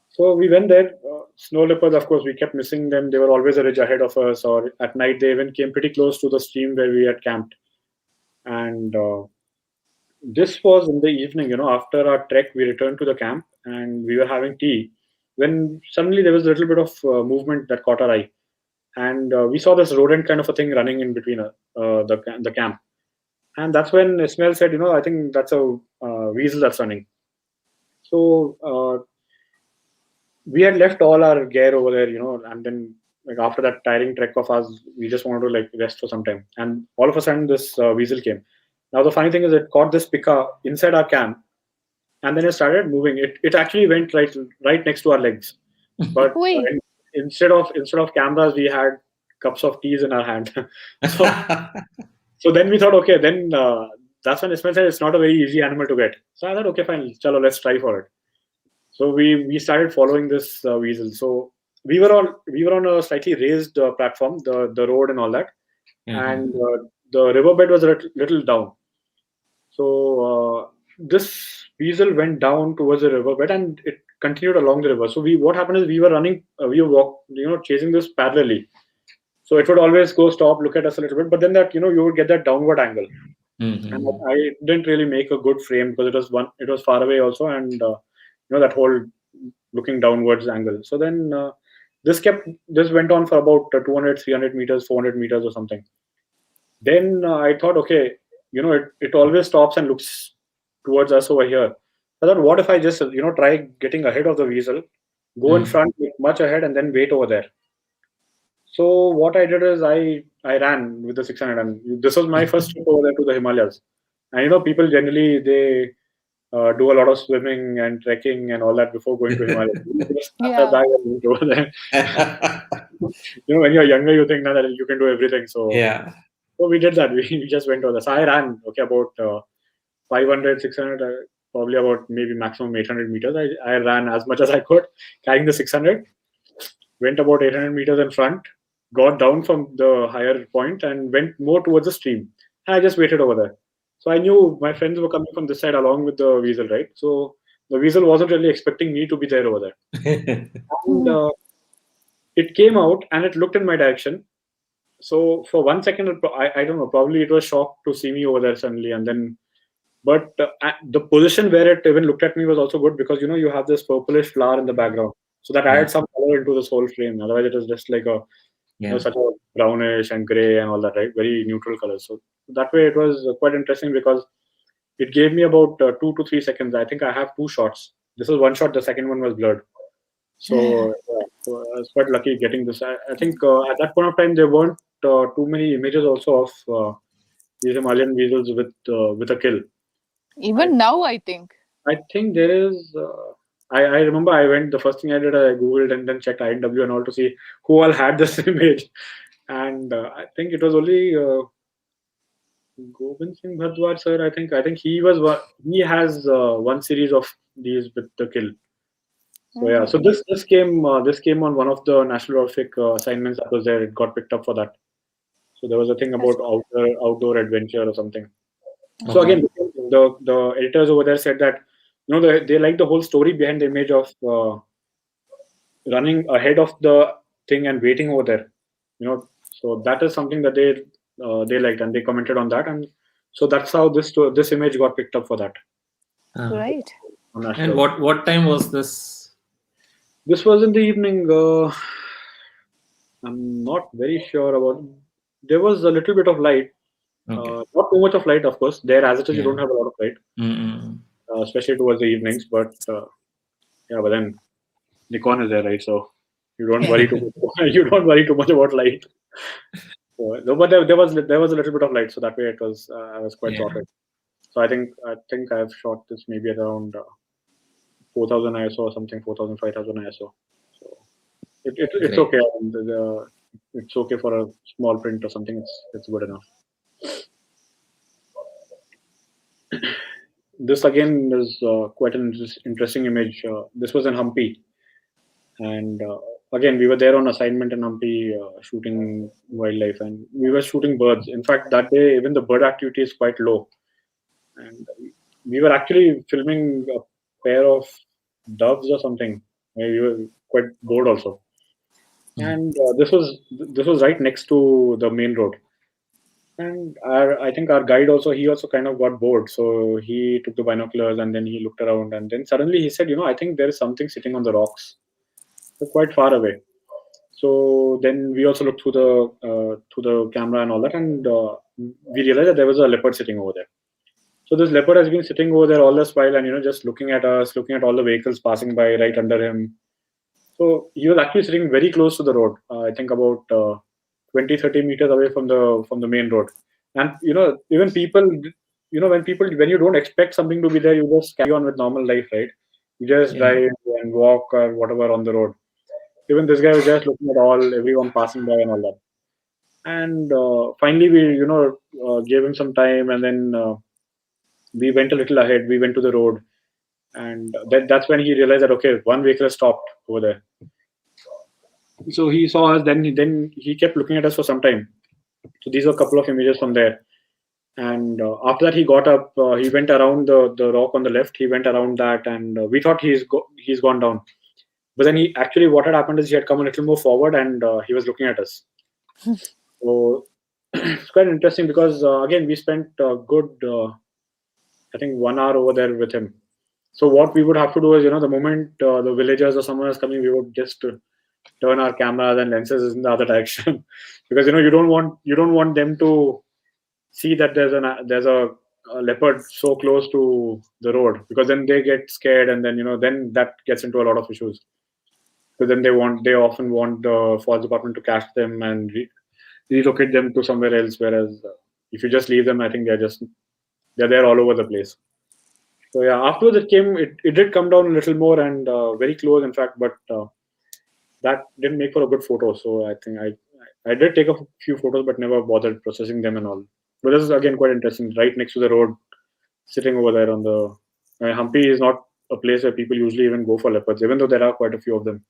So we went there. Snow leopards, of course, we kept missing them. They were always a ridge ahead of us, or at night they even came pretty close to the stream where we had camped. And this was in the evening. After our trek, we returned to the camp and we were having tea, when suddenly there was a little bit of movement that caught our eye, and we saw this rodent kind of a thing running in between the camp. And that's when Ismail said, I think that's a weasel that's running. So we had left all our gear over there, and then, like, after that tiring trek of ours, we just wanted to, like, rest for some time. And all of a sudden, this weasel came. Now the funny thing is, it caught this pika inside our camp, and then it started moving. It actually went right next to our legs. But instead of cameras, we had cups of teas in our hand. so, so then we thought, okay, then that's when Ismail said it's not a very easy animal to get. So I thought, okay, fine, chalo, let's try for it. So we started following this weasel. So we were on a slightly raised platform, the road and all that, and the riverbed was a little down. So this weasel went down towards the riverbed and it continued along the river. So what happened is we were running, chasing this parallelly. So it would always go stop, look at us a little bit, but then that you would get that downward angle. And I didn't really make a good frame because it was far away also, and that whole looking downwards angle. So then this went on for about 200, 300 meters, 400 meters or something. Then I thought, okay, it always stops and looks towards us over here. I thought, what if I just try getting ahead of the weasel, go in front much ahead, and then wait over there. So what I did is I ran with the 600, and this was my first trip over there to the Himalayas. And people generally they do a lot of swimming and trekking and all that before going to Himalayas. Over there. When you're younger, you think that you can do everything. So so we did that. We just went over there. So I ran about 500, 600, probably about maybe maximum 800 meters. I ran as much as I could, carrying the 600. Went about 800 meters in front, got down from the higher point and went more towards the stream. And I just waited over there. So I knew my friends were coming from this side along with the weasel, right? So the weasel wasn't really expecting me to be there over there. And it came out and it looked in my direction. So for 1 second, I don't know, probably it was shocked to see me over there suddenly. And then, but the position where it even looked at me was also good because, you have this purplish flower in the background. So that added some color into this whole frame. Otherwise, it was just like such a brownish and gray and all that, right? Very neutral colors. So that way, it was quite interesting because it gave me about 2 to 3 seconds. I think I have 2 shots. This was one shot. The second one was blurred. So, so I was quite lucky getting this. I think at that point of time, there weren't too many images also of these Himalayan weasels with a kill. Even now, I think there is. I remember the first thing I did, I Googled and then checked INW and all to see who all had this image. And I think it was only Gobind Singh Bhardwaj, sir. I think he was he has one series of these with the kill. So yeah, so this came on one of the National Geographic assignments that was there. It got picked up for that. So there was a thing about outdoor adventure or something. So again, the editors over there said that they like the whole story behind the image of running ahead of the thing and waiting over there. So that is something that they liked and they commented on that, and so that's how this image got picked up for that. Right. And what time was this? This was in the evening. I'm not very sure about. There was a little bit of light. Not too much of light, of course. There, as it is, you don't have a lot of light, especially towards the evenings. But but then Nikon is there, right? So you don't worry too much. You don't worry too much about light. So, no, but there was a little bit of light, so that way it was. I was quite sorted. So I think I've shot this maybe at around 4,000 ISO or something, 4,000, 5,000 ISO. So it's okay. It's okay for a small print or something. It's good enough. This again is quite an interesting image. This was in Hampi, and again we were there on assignment in Hampi shooting wildlife, and we were shooting birds. In fact, that day even the bird activity is quite low, and we were actually filming a pair of doves or something. We were quite bored also, and this was right next to the main road. And I think our guide also, he also kind of got bored. So he took the binoculars and then he looked around and then suddenly he said, I think there is something sitting on the rocks. They're quite far away. So then we also looked through the camera and all that, and we realized that there was a leopard sitting over there. So this leopard has been sitting over there all this while and, just looking at us, looking at all the vehicles passing by right under him. So he was actually sitting very close to the road. I think about 20, 30 meters away from the main road. And even people, when you don't expect something to be there, you just carry on with normal life, right? You just drive and walk or whatever on the road. Even this guy was just looking at everyone passing by and all that. And finally, we gave him some time, and then we went a little ahead. We went to the road, and that's when he realized that okay, one vehicle has stopped over there. So he saw us. Then he kept looking at us for some time. So these were a couple of images from there. And after that, he got up. He went around the rock on the left. He went around that, and we thought he's gone down. But then he actually, what had happened is he had come a little more forward, and he was looking at us. So it's quite interesting because again, we spent a good, I think, 1 hour over there with him. So what we would have to do is, the moment the villagers or someone is coming, we would just turn our cameras and lenses in the other direction because you don't want them to see that there's a leopard so close to the road, because then they get scared, and then that gets into a lot of issues. So then they often want the forest department to catch them and relocate them to somewhere else. Whereas if you just leave them, I think they're there all over the place. So yeah, afterwards it did come down a little more and very close, in fact, but that didn't make for a good photo. So I think I did take a few photos, but never bothered processing them and all. But this is again quite interesting, right next to the road, sitting over there on the. Hampi is not a place where people usually even go for leopards, even though there are quite a few of them.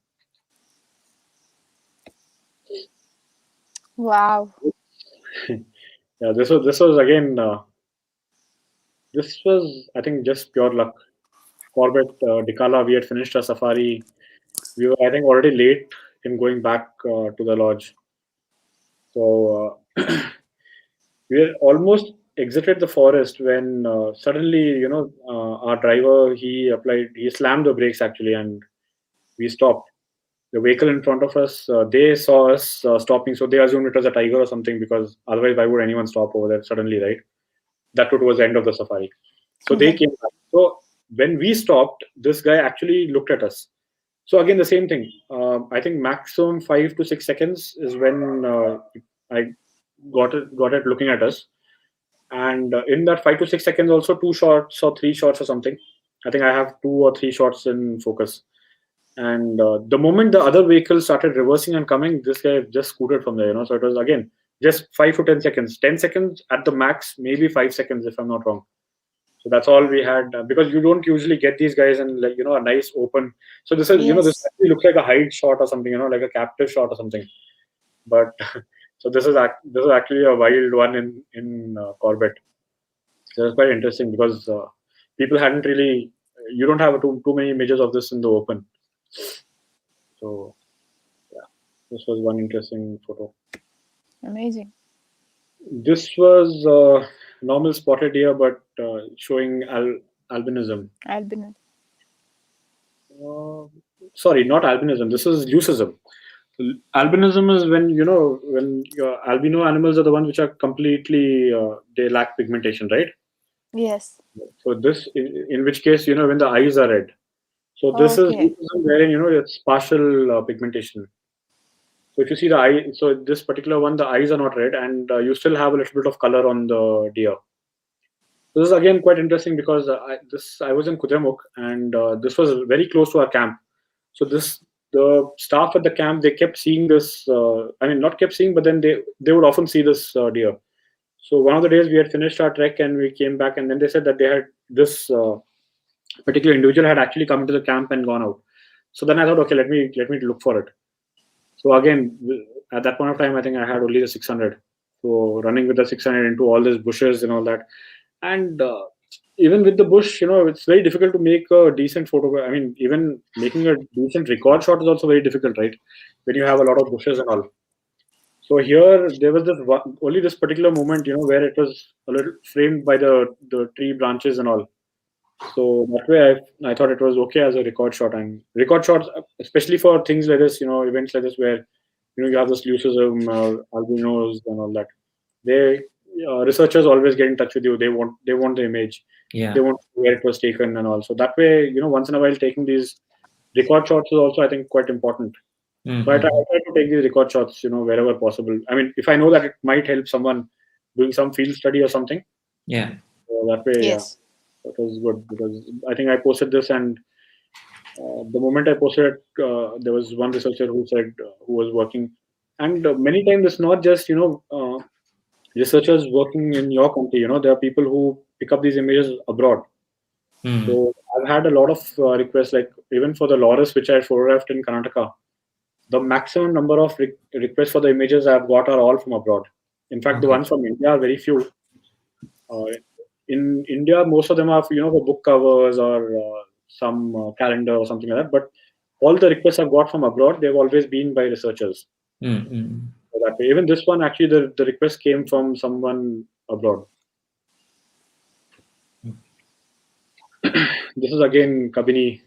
Wow. Yeah, this was again. This was, I think, just pure luck. Corbett, Dikala, we had finished our safari. We were, I think, already late in going back to the lodge. So we had almost exited the forest when suddenly, our driver, he slammed the brakes actually, and we stopped. The vehicle in front of us, they saw us stopping, so they assumed it was a tiger or something, because otherwise, why would anyone stop over there suddenly, right? That was the end of the safari. So they came back. So when we stopped, this guy actually looked at us. So again, the same thing. I think maximum 5 to 6 seconds is when I got it looking at us. And in that 5 to 6 seconds, also 2 shots or 3 shots or something. I think I have 2 or 3 shots in focus. And the moment the other vehicle started reversing and coming, this guy just scooted from there. So it was again just 5 to 10 seconds, 10 seconds at the max, maybe 5 seconds if I'm not wrong. So that's all we had, because you don't usually get these guys in a nice open. So this is this actually looks like a hide shot or something, like a captive shot or something. But so this is actually a wild one in Corbett. So it's quite interesting because people hadn't really. You don't have too many images of this in the open. So yeah, this was one interesting photo. Amazing. This was normal spotted deer, but showing albinism. Albinism. Sorry, not albinism. This is leucism. Albinism is when your albino animals are the ones which are completely they lack pigmentation, right? Yes. So this, in which case, when the eyes are red. So this is leucism wherein it's partial pigmentation. So if you see the eye, so this particular one, the eyes are not red, and you still have a little bit of color on the deer. This is again quite interesting because I was in Kudremukh, and this was very close to our camp. So the staff at the camp, they kept seeing this. Not kept seeing, but then they would often see this deer. So one of the days we had finished our trek and we came back, and then they said that they had this particular individual had actually come to the camp and gone out. So then I thought, okay, let me look for it. So again, at that point of time, I think I had only the 600. So running with the 600 into all these bushes and all that, and even with the bush, it's very difficult to make a decent photo. I mean, even making a decent record shot is also very difficult, right? When you have a lot of bushes and all. So here there was only this particular moment, where it was a little framed by the tree branches and all. So that way, I thought it was okay as a record shot. And record shots, especially for things like this, events like this, where you have this leucism or albinos and all that. They researchers always get in touch with you. They want the image. Yeah. They want where it was taken and all. So that way, once in a while, taking these record shots is also, I think, quite important. Mm-hmm. So I try to take these record shots, wherever possible. I mean, if I know that it might help someone doing some field study or something. Yeah. So that way, Yes. that was good, because I think I posted this, and the moment I posted it, there was one researcher who said who was working. And many times it's not just researchers working in your country. There are people who pick up these images abroad. So I've had a lot of requests, like even for the loris which I photographed in Karnataka. The maximum number of requests for the images I've got are all from abroad. In fact, the Okay. ones from India are very few. In India, most of them are for book covers or some calendar or something like that. But all the requests I've got from abroad, they've always been by researchers. So that way. Even this one, actually, the request came from someone abroad. This is again Kabini,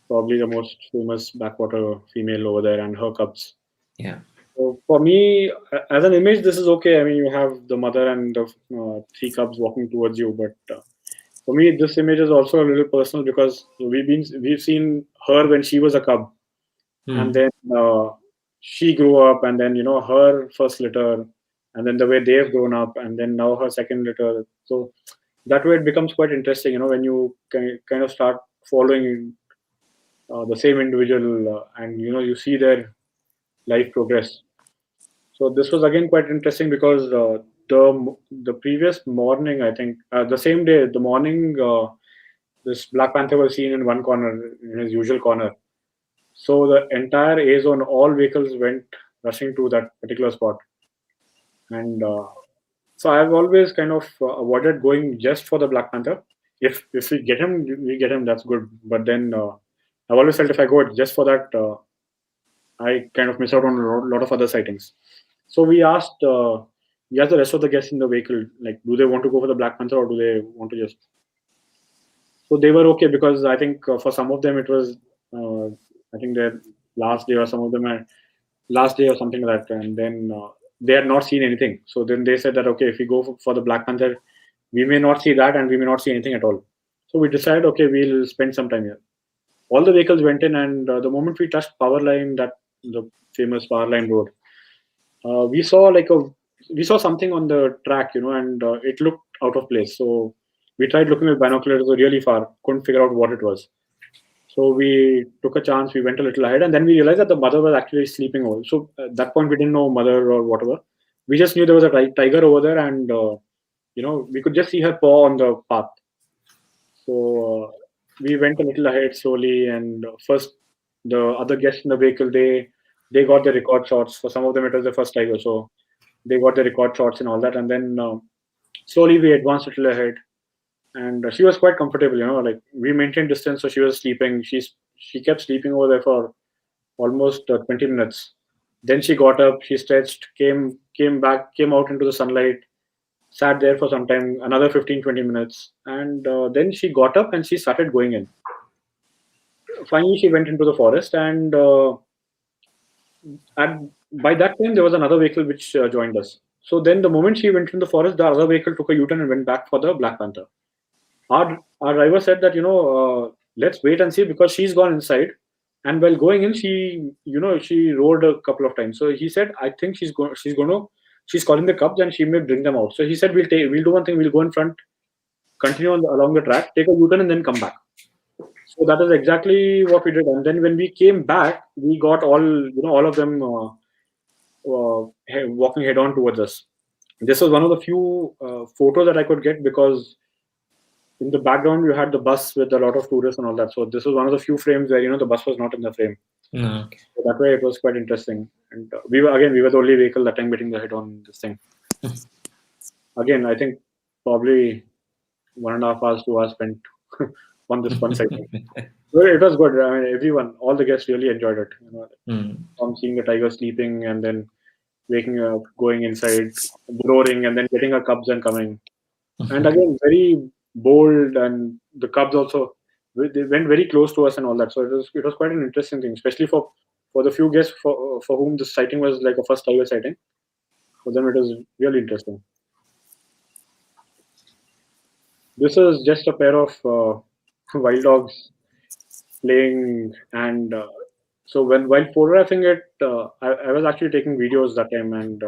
probably the most famous backwater female over there, and her cubs. Yeah. So for me, as an image, this is okay. I mean, you have the mother and the three cubs walking towards you, but for me, this image is also a little personal because we've seen her when she was a cub, and then she grew up, and then her first litter, and then the way they've grown up, and then now her second litter. So that way it becomes quite interesting, when you kind of start following the same individual, and you see their life progress. So this was again quite interesting because the previous morning, I think, the same day, the morning, this Black Panther was seen in one corner, in his usual corner. So the entire A zone, all vehicles went rushing to that particular spot, and so I've always kind of avoided going just for the Black Panther. If we get him, we get him. That's good. But then I've always felt if I go just for that, I kind of miss out on a lot of other sightings. So we asked the rest of the guests in the vehicle, like, do they want to go for the Black Panther or do they want to just? So they were okay because I think for some of them it was, I think their last day, or some of them had last day or something like that, and then they had not seen anything. So then they said that okay, if we go for the Black Panther, we may not see that and we may not see anything at all. So we decided, okay, we'll spend some time here. All the vehicles went in, and the moment we touched power line, that the famous power line road, we saw something on the track, and it looked out of place. So we tried looking with binoculars really far, couldn't figure out what it was. So we took a chance. We went a little ahead, and then we realized that the mother was actually sleeping over. So at that point, we didn't know mother or whatever. We just knew there was a tiger over there, and we could just see her paw on the path. So we went a little ahead slowly, and first the other guests in the vehicle, they got the record shots. For some of them, it was the first tiger, so they got the record shots and all that. And then slowly we advanced a little ahead, and she was quite comfortable. Like we maintained distance, so she was sleeping. She kept sleeping over there for almost 20 minutes. Then she got up, she stretched, came out into the sunlight, sat there for some time, another 15-20 minutes, and then she got up and she started going in. Finally, she went into the forest, and by that time there was another vehicle which joined us. So then, the moment she went in the forest, the other vehicle took a U-turn and went back for the Black Panther. Our driver said that let's wait and see because she's gone inside, and while going in, she roared a couple of times. So he said, I think she's calling the cubs and she may bring them out. So he said, we'll do one thing, we'll go in front, continue along the track, take a U-turn, and then come back. So that is exactly what we did. And then when we came back, we got all of them walking head on towards us. This was one of the few photos that I could get because in the background you had the bus with a lot of tourists and all that. So this was one of the few frames where the bus was not in the frame. Okay. So that way it was quite interesting. And we were the only vehicle that time getting the hit on this thing. Again, I think probably 1.5 hours, 2 hours spent on this one sighting. Well, it was good. I mean, all the guests really enjoyed it. From seeing the tiger sleeping and then waking up, going inside, roaring, and then getting our cubs and coming. And again, very bold, and the cubs also they went very close to us and all that. So it was quite an interesting thing, especially for the few guests for whom this sighting was like a first tiger sighting. For them, it was really interesting. This is just a pair of wild dogs playing, and so while photographing it, I was actually taking videos that time, and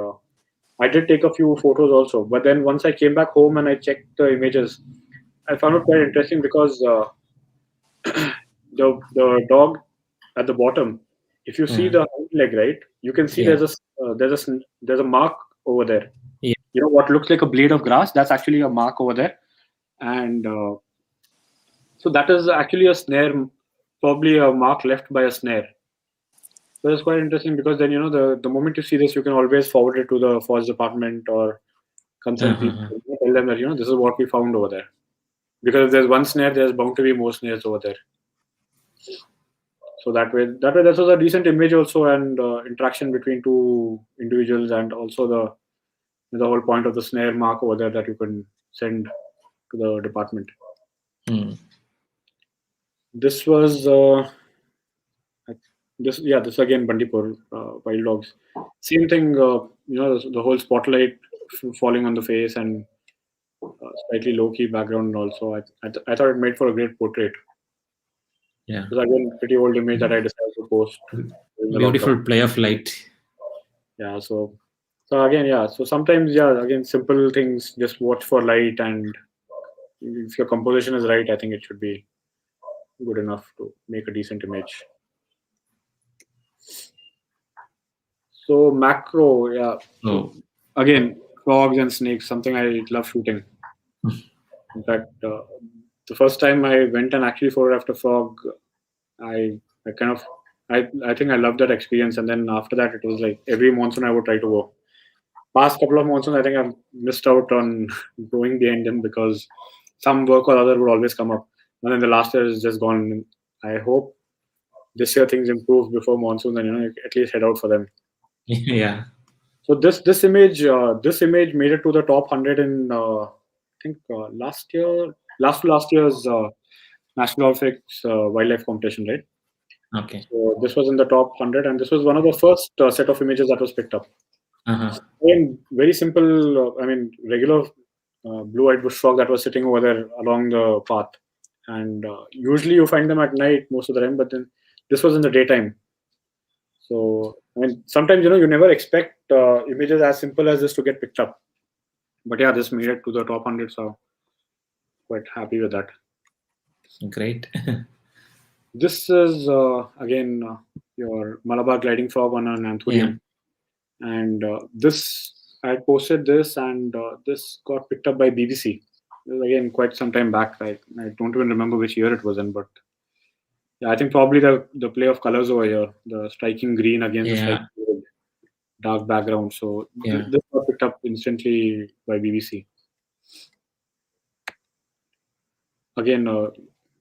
I did take a few photos also. But then once I came back home and I checked the images, I found it quite interesting because the dog at the bottom, if you see the hind leg, right, you can see Yeah. there's a mark over there. Yeah. You know what looks like a blade of grass? That's actually a mark over there, and so that is actually a snare, probably a mark left by a snare. So it's quite interesting because then the moment you see this, you can always forward it to the forest department or concerned people. Tell them that this is what we found over there. Because if there's one snare, there's bound to be more snares over there. So that was a decent image also, and interaction between two individuals, and also the whole point of the snare mark over there that you can send to the department. This was this again Bandipur wild dogs. Same thing, the whole spotlight falling on the face and slightly low key background also. I thought it made for a great portrait. Yeah. It was again pretty old image that I decided to post. Beautiful play of light. Yeah, so again, so sometimes, again, simple things, just watch for light, and if your composition is right, I think it should be good enough to make a decent image. So macro, so again, frogs and snakes, something I love shooting. In fact, the first time I went and actually photographed a frog, I think I loved that experience. And then after that, it was like every monsoon I would try to go. Past couple of monsoons, I think I've missed out on going behind them because some work or other would always come up. And then the last year is just gone. I hope this year things improve before monsoon, and at least head out for them. Yeah. So this image made it to the top 100 in I think last year's National Geographic's wildlife competition, right? Okay. So this was in the top 100, and this was one of the first set of images that was picked up. Again, very simple. Regular blue-eyed bush frog that was sitting over there along the path, and usually you find them at night most of the time, but then this was in the daytime. So sometimes you never expect images as simple as this to get picked up, but yeah, this made it to the top 100, so quite happy with that. Great. This is again your Malabar gliding frog on an anthurium, and this I posted this, and this got picked up by BBC. This was again quite some time back. I don't even remember which year it was in, but yeah, I think probably the play of colors over here, the striking green against the striking red, dark background. So this got picked up instantly by BBC. Again,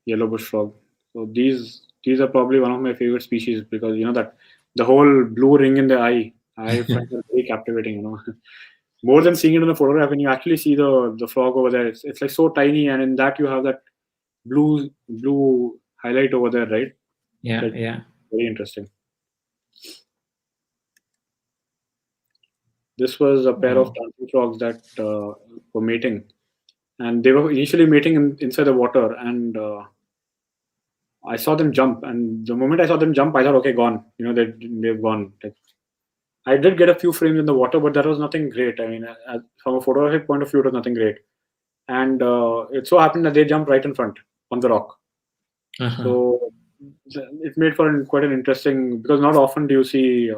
yellow bush frog. So these are probably one of my favorite species because that the whole blue ring in the eye, I find it very captivating. More than seeing it in a photograph, when you actually see the frog over there, it's like so tiny, and in that you have that blue highlight over there, right? Yeah, That's yeah. very interesting. This was a pair of dancing frogs that were mating, and they were initially mating inside the water, and I saw them jump, and the moment I saw them jump, I thought, okay, gone. They've gone. I did get a few frames in the water, but that was nothing great. From a photographic point of view, it was nothing great. And it so happened that they jumped right in front on the rock. So it made for quite an interesting, because not often do you see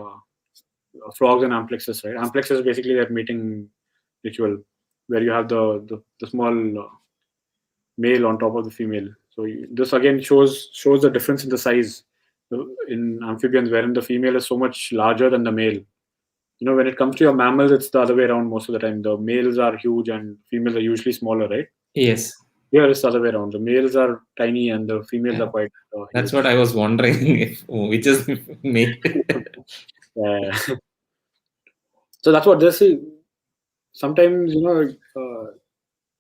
frogs and amplexes, right? Amplexes is basically their mating ritual, where you have the small male on top of the female. So this again shows the difference in the size in amphibians, wherein the female is so much larger than the male. When it comes to your mammals, it's the other way around most of the time. The males are huge and females are usually smaller, right? Yes. Here it's the other way around. The males are tiny and the females are quite huge. That's what I was wondering, which is male. So that's what this is. Sometimes,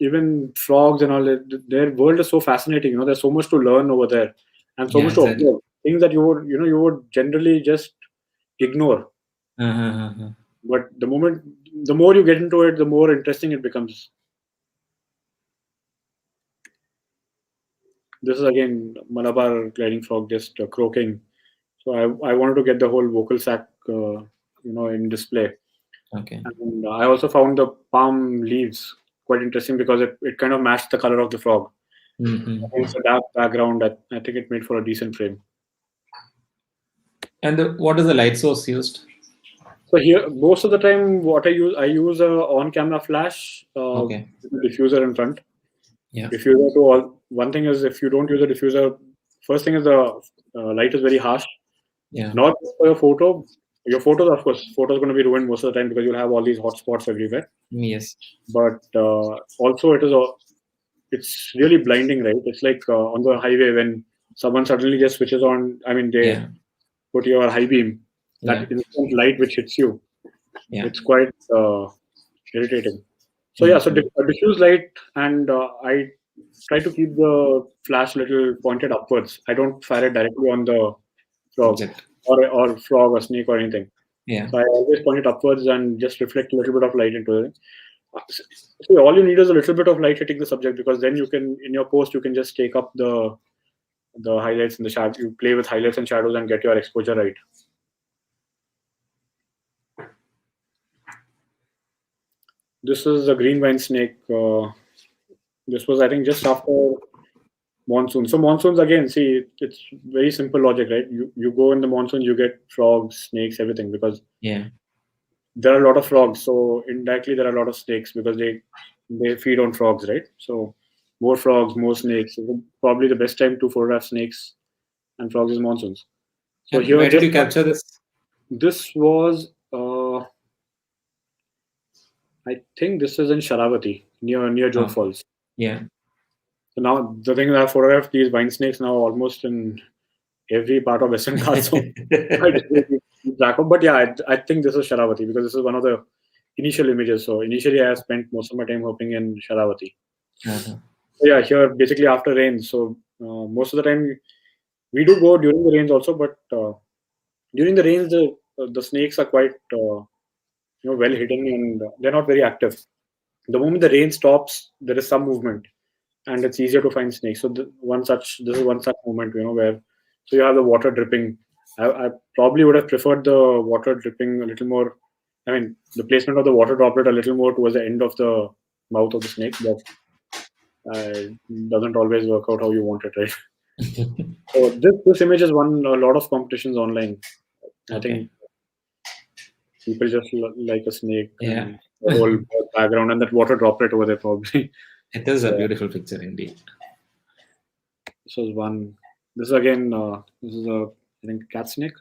even frogs and all, their world is so fascinating. There's so much to learn over there, and so much to observe. Things that you would generally just ignore. But the more you get into it, the more interesting it becomes. This is again Malabar gliding frog just croaking. So I wanted to get the whole vocal sac, in display. Okay. And I also found the palm leaves quite interesting because it kind of matched the color of the frog. It's a dark background. I think it made for a decent frame. And what is the light source used? So here, most of the time, what I use a on-camera flash, Okay. with a diffuser in front. Yeah. Diffuser to all. One thing is, if you don't use a diffuser, first thing is the light is very harsh. Yeah. Not just for your photo. Your photos, of course, photos going to be ruined most of the time because you'll have all these hot spots everywhere. Yes. But also, it's really blinding, right? It's like on the highway when someone suddenly just switches on. I mean, they Yeah. put your high beam, that Yeah. instant light which hits you. Yeah. It's quite irritating. So yeah, so diffuse light, and I try to keep the flash a little pointed upwards. I don't fire it directly on the frog Object. or frog or snake or anything. Yeah. So I always point it upwards and just reflect a little bit of light into it. So all you need is a little bit of light hitting the subject, because then you can, in your post, you can just take up the highlights and the shadow. You play with highlights and shadows and get your exposure right. This is a green vine snake. This was, I think, just after monsoon. So monsoons, again, see, it's very simple logic, right? You go in the monsoon, you get frogs, snakes, everything, because Yeah. there are a lot of frogs. So indirectly, there are a lot of snakes because they feed on frogs, right? So more frogs, more snakes. So probably the best time to photograph snakes and frogs is monsoons. So And here, where did you capture this? This was, I think, this is in Sharavati, near Jog Falls. Yeah. So now the thing is, I photographed these vine snakes now almost in every part of Western Ghats. So I just really keep track of. But yeah, I think this is Sharavati because this is one of the initial images. So initially, I spent most of my time hoping in Sharavati. Uh-huh. So yeah, here basically after rain. So most of the time we do go during the rains also, but during the rains the snakes are quite well hidden, and they're not very active. The moment the rain stops, there is some movement, and it's easier to find snakes. So this is one such moment, where so you have the water dripping. I probably would have preferred the water dripping a little more. I mean, the placement of the water droplet a little more towards the end of the mouth of the snake, but doesn't always work out how you want it, right? So this image has won a lot of competitions online. I think people just like a snake and the whole background and that water droplet over there probably. It is a beautiful picture indeed. This was one. This is again. This is I think cat snake.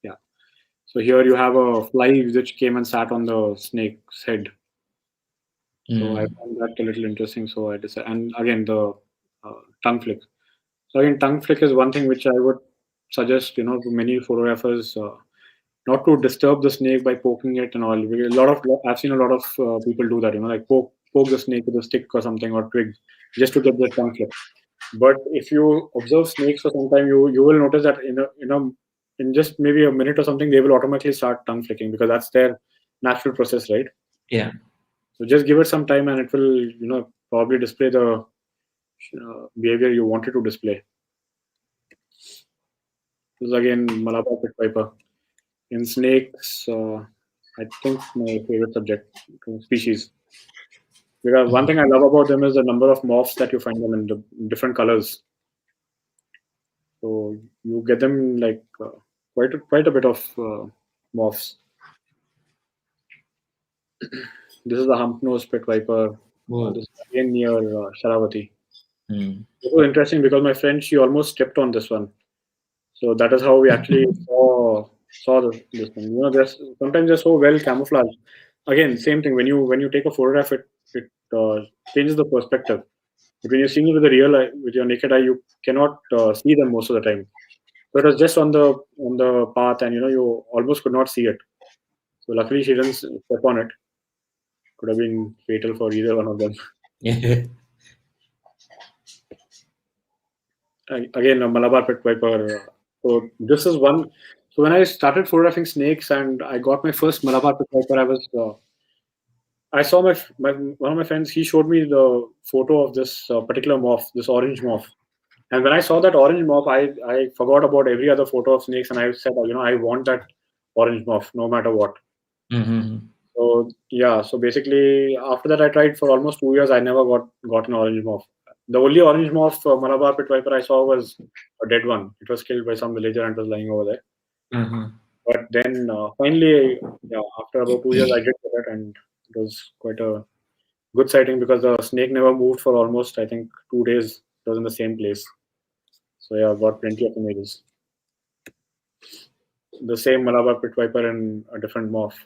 Yeah. So here you have a fly which came and sat on the snake's head. So I found that a little interesting. So I decided, and again the tongue flick. So again, tongue flick is one thing which I would suggest, to many photographers, not to disturb the snake by poking it and all. I've seen a lot of people do that, like poke the snake with a stick or something or twig just to get the tongue flick. But if you observe snakes for some time, you will notice that in just maybe a minute or something, they will automatically start tongue flicking because that's their natural process, right? Yeah. So just give it some time, and it will, probably display the behavior you wanted to display. This is again Malabar pit viper. In snakes, I think my favorite species. Because one thing I love about them is the number of moths that you find them in the different colors. So you get them like quite a bit of moths. This is the hump-nosed pit viper. This is again near Sharavati. It was interesting because my friend, she almost stepped on this one. So that is how we actually saw this thing. Sometimes they're so well camouflaged. Again, same thing. When you take a photograph, it changes the perspective. But when you're seeing it with the real eye, with your naked eye, you cannot see them most of the time. So it was just on the path, and you almost could not see it. So luckily, she didn't step on it. Could have been fatal for either one of them. Again, a Malabar pit viper. So this is one. So when I started photographing snakes and I got my first Malabar pit viper, I saw one of my friends. He showed me the photo of this particular moth, this orange moth. And when I saw that orange moth, I forgot about every other photo of snakes, and I said, I want that orange moth, no matter what. So yeah, so basically after that, I tried for almost 2 years. I never got an orange moth. The only orange moth Malabar pit viper I saw was a dead one. It was killed by some villager and was lying over there. But then finally, after about 2 years, I did get it, and it was quite a good sighting because the snake never moved for almost, I think, 2 days. It was in the same place. So I got plenty of images. The same Malabar pit viper and a different moth.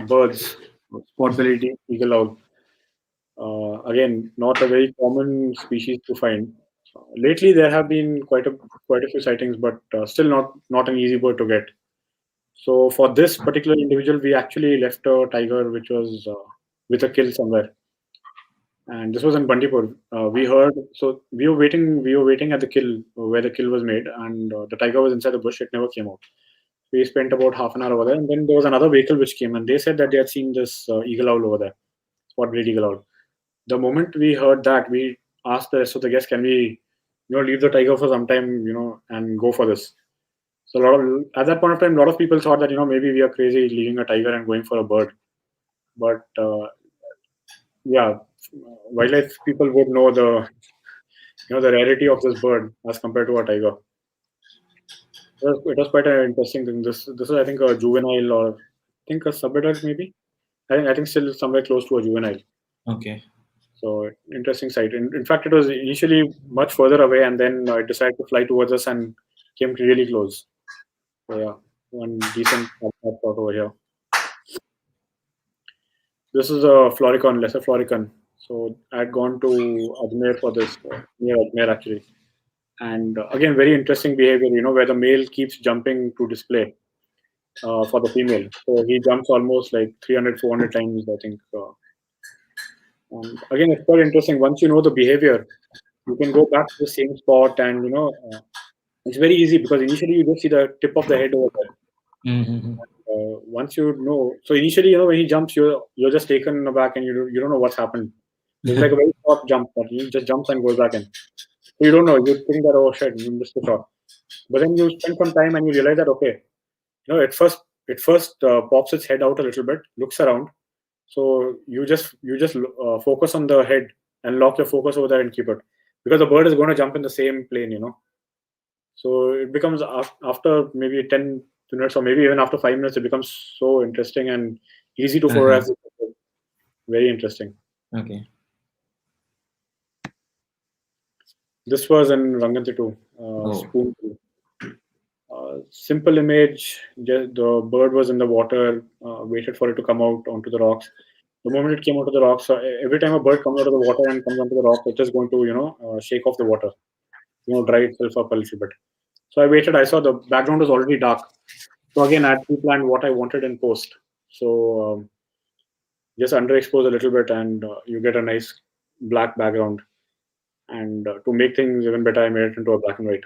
Birds, spot-bellied eagle owl. Again, not a very common species to find. Lately, there have been quite a few sightings, but still not an easy bird to get. So for this particular individual, we actually left a tiger which was with a kill somewhere, and this was in Bandipur. We heard, so we were waiting at the kill where the kill was made, and the tiger was inside the bush. It never came out. We spent about half an hour over there, and then there was another vehicle which came, and they said that they had seen this eagle owl over there, spot-bellied eagle owl. The moment we heard that, we asked the rest of the guests, "Can we, leave the tiger for some time, and go for this?" So at that point of time, a lot of people thought that maybe we are crazy leaving a tiger and going for a bird. But wildlife people would know the the rarity of this bird as compared to a tiger. It was quite an interesting thing. This is, I think, a juvenile, or I think a subadult maybe. I think still somewhere close to a juvenile. Okay. So interesting sight. In fact, it was initially much further away, and then it decided to fly towards us and came really close. So yeah, one decent shot over here. This is a floricon, lesser floricon. So I had gone to Ajmer for this, near Ajmer actually. And again, very interesting behavior, where the male keeps jumping to display for the female. So he jumps almost like 300, 400 times, I think. And again, it's quite interesting. Once you know the behavior, you can go back to the same spot, and it's very easy because initially you just see the tip of the head over there. Once you know, so initially, when he jumps, you're just taken aback, and you don't know what's happened. It's like a very short jump, but he just jumps and goes back in. So you don't know. You think that, oh shit, you missed the shot. But then you spend some time and you realize that, okay, it first pops its head out a little bit, looks around. So you just focus on the head and lock your focus over there and keep it, because the bird is going to jump in the same plane, So it becomes, after maybe 10 minutes or maybe even after 5 minutes, it becomes so interesting and easy to photograph. Very interesting. Okay. This was in Ranganthittu, spoon. Simple image. Just the bird was in the water, waited for it to come out onto the rocks. The moment it came out of the rocks, every time a bird comes out of the water and comes onto the rock, it is going to, shake off the water, dry itself up a little bit. So I waited. I saw the background was already dark. So again, I had pre-planned what I wanted in post. So just underexpose a little bit, and you get a nice black background. And to make things even better, I made it into a black and white.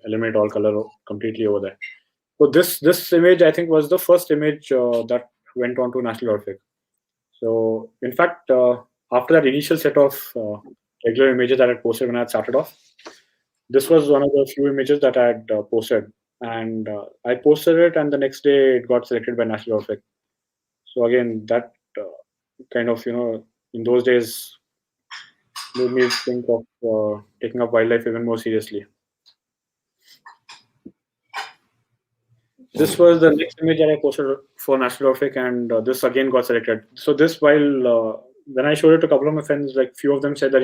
Eliminate all color completely over there. So this image, I think, was the first image that went on to National Geographic. So in fact, after that initial set of regular images that I had posted when I had started off, this was one of the few images that I had posted. And I posted it, and the next day it got selected by National Geographic. So again, that kind of, in those days, made me think of taking up wildlife even more seriously. This was the next image that I posted for National Geographic, and this again got selected. So this, while when I showed it to a couple of my friends, like few of them said that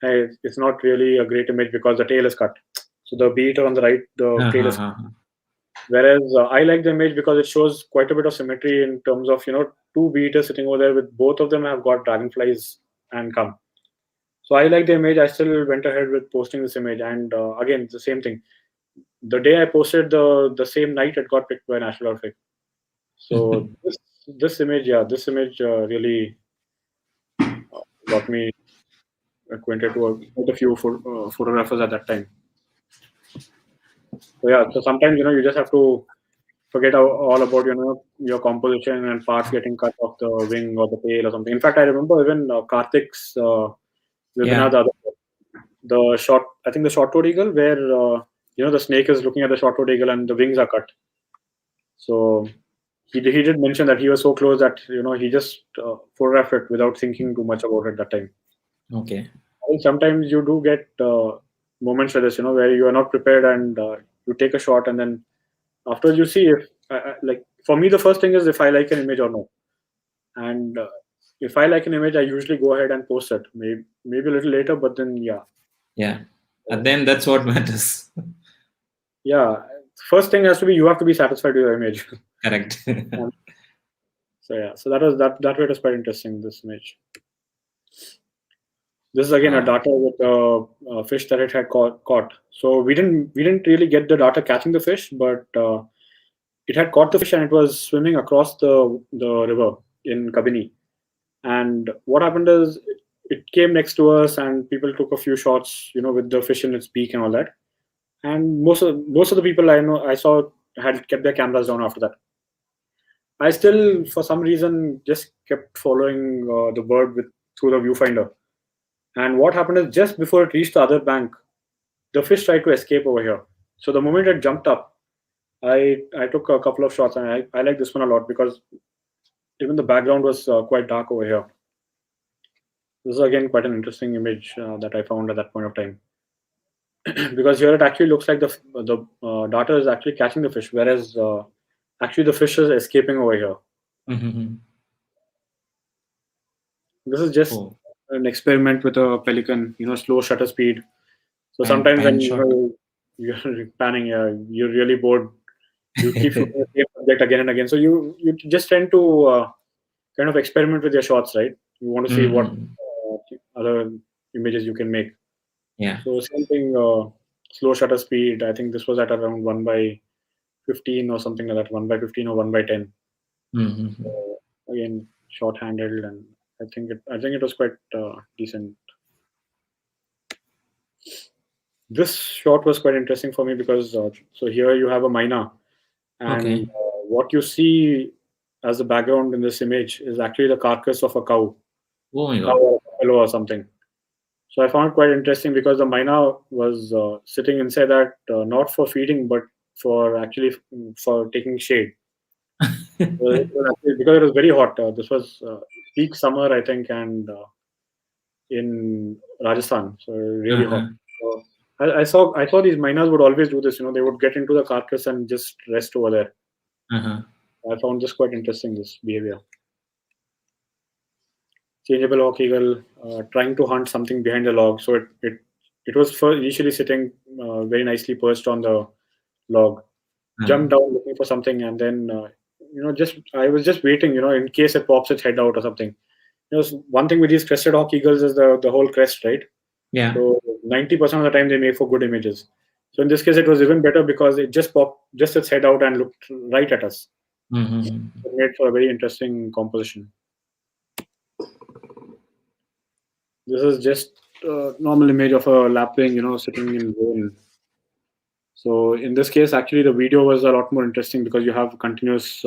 it's not really a great image because the tail is cut. So the beater on the right, the tail is cut. Whereas I like the image because it shows quite a bit of symmetry in terms of two beaters sitting over there, with both of them have got dragonflies and come. So I like the image. I still went ahead with posting this image, and again, it's the same thing. The day I posted, the same night it got picked by National Geographic. So this image really got me acquainted to quite a few photographers at that time. So yeah, so sometimes you just have to forget all about your composition and parts getting cut off the wing or the tail or something. In fact, I remember even Karthik's webinar, the short-toed eagle, where the snake is looking at the short-toed eagle and the wings are cut. So he did mention that he was so close that he just photographed it without thinking too much about it that time. Okay. I think sometimes you do get moments like this, where you are not prepared and you take a shot, and then afterwards you see if like for me the first thing is if I like an image or not. And if I like an image, I usually go ahead and post it. Maybe a little later, but then Yeah. And then that's what matters. yeah. First thing has to be you have to be satisfied with your image. Correct. So that way it was quite interesting. This image. This is again a data with a fish that it had caught. So we didn't really get the data catching the fish, but it had caught the fish and it was swimming across the river in Kabini. And what happened is it came next to us, and people took a few shots, with the fish in its beak and all that. And most of the people I saw had kept their cameras down after that. I still, for some reason, just kept following the bird through the viewfinder. And what happened is just before it reached the other bank, the fish tried to escape over here. So the moment it jumped up, I took a couple of shots, and I like this one a lot because even the background was quite dark over here. This is again quite an interesting image that I found at that point of time. Because here it actually looks like the darter is actually catching the fish, whereas actually the fish is escaping over here. Mm-hmm. This is just an experiment with a pelican, slow shutter speed. So sometimes when you're panning, you're really bored. You keep shooting the same subject again and again. So you just tend to kind of experiment with your shots, right? You want to see what other images you can make. Yeah. So same thing, slow shutter speed. I think this was at around 1/15 or something like that, 1/15 or 1/10. Mm-hmm. So again, short-handled, and I think it was quite decent. This shot was quite interesting for me because so here you have a myna, and what you see as the background in this image is actually the carcass of a cow, Oh my cow God. or buffalo or something. So I found it quite interesting because the myna was sitting inside that not for feeding but for taking shade. Because it was very hot. This was peak summer, I think, and in Rajasthan, so really hot. So I saw these miners would always do this. They would get into the carcass and just rest over there. I found this quite interesting. This behavior. Changeable hawk eagle trying to hunt something behind the log. So it was initially sitting very nicely perched on the log, jumped down looking for something, and then I was just waiting, in case it pops its head out or something. One thing with these crested hawk eagles is the whole crest, right? Yeah. So 90% of the time they make for good images. So in this case, it was even better because it just popped just its head out and looked right at us. It made for a very interesting composition. This is just a normal image of a lapwing, sitting in rain. So in this case, actually, the video was a lot more interesting because you have continuous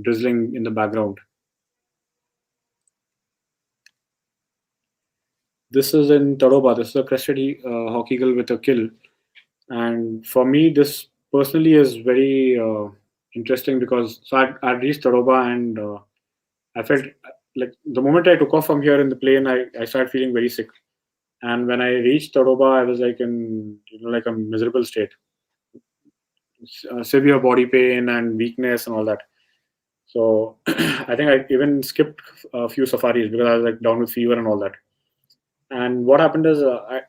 drizzling in the background. This is in Tadoba. This is a crested hawk eagle with a kill. And for me, this personally is very interesting because I reached Tadoba and I felt like the moment I took off from here in the plane, I started feeling very sick. And when I reached Tadoba, I was like in like a miserable state, severe body pain and weakness and all that. So I think I even skipped a few safaris because I was like down with fever and all that. And what happened is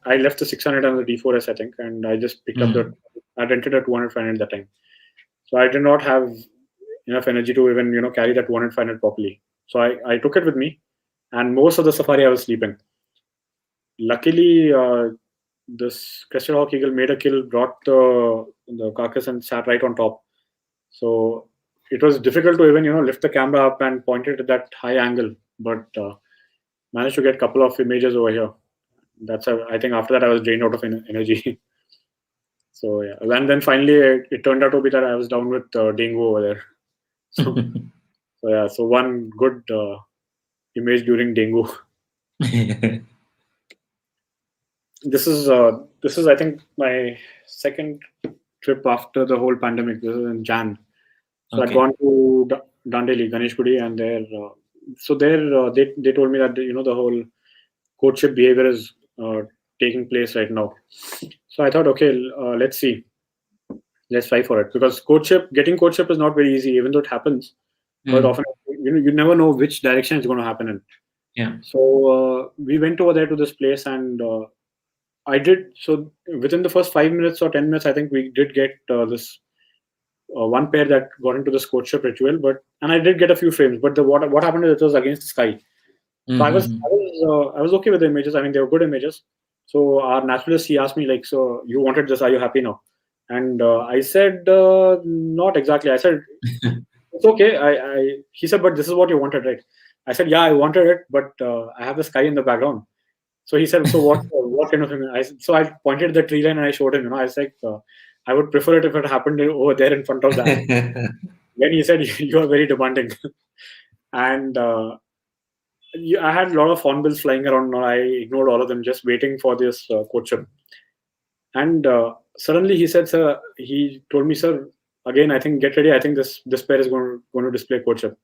I left the 600 and the D4S, I think, and I just picked up I rented a 200 500 that time. So I did not have enough energy to even carry that 200 500 properly. So I took it with me, and most of the safari I was sleeping. Luckily, this crested hawk eagle made a kill, brought the carcass and sat right on top. So it was difficult to even lift the camera up and point it at that high angle, but managed to get a couple of images over here. I think after that I was drained out of energy. So yeah, and then finally it turned out to be that I was down with dengue over there. So one good image during dengue. This is I think my second trip after the whole pandemic. This is in Jan. So I'd gone to Dandeli, Ganeshpuri, and there. So there, they told me that the whole courtship behavior is taking place right now. So I thought, okay, let's see, let's try for it, because getting courtship is not very easy, even though it happens. But often, you never know which direction it's going to happen in. Yeah. So we went over there to this place, and I did. So within the first 5 minutes or 10 minutes, I think we did get this one pair that got into this courtship ritual. And I did get a few frames. But what happened is it was against the sky. So I was okay with the images. I mean, they were good images. So our naturalist, he asked me, like, so you wanted this? Are you happy now? And I said, not exactly. I said, it's okay. He said, but this is what you wanted, right? I said, yeah, I wanted it, but I have the sky in the background. So he said, so what kind of image? So I pointed the tree line and I showed him. I was like, I would prefer it if it happened over there in front of that. Then he said, you are very demanding. And I had a lot of hornbills flying around. I ignored all of them, just waiting for this courtship. And suddenly he said, sir, he told me, sir, again, I think, get ready. I think this pair is going to display courtship.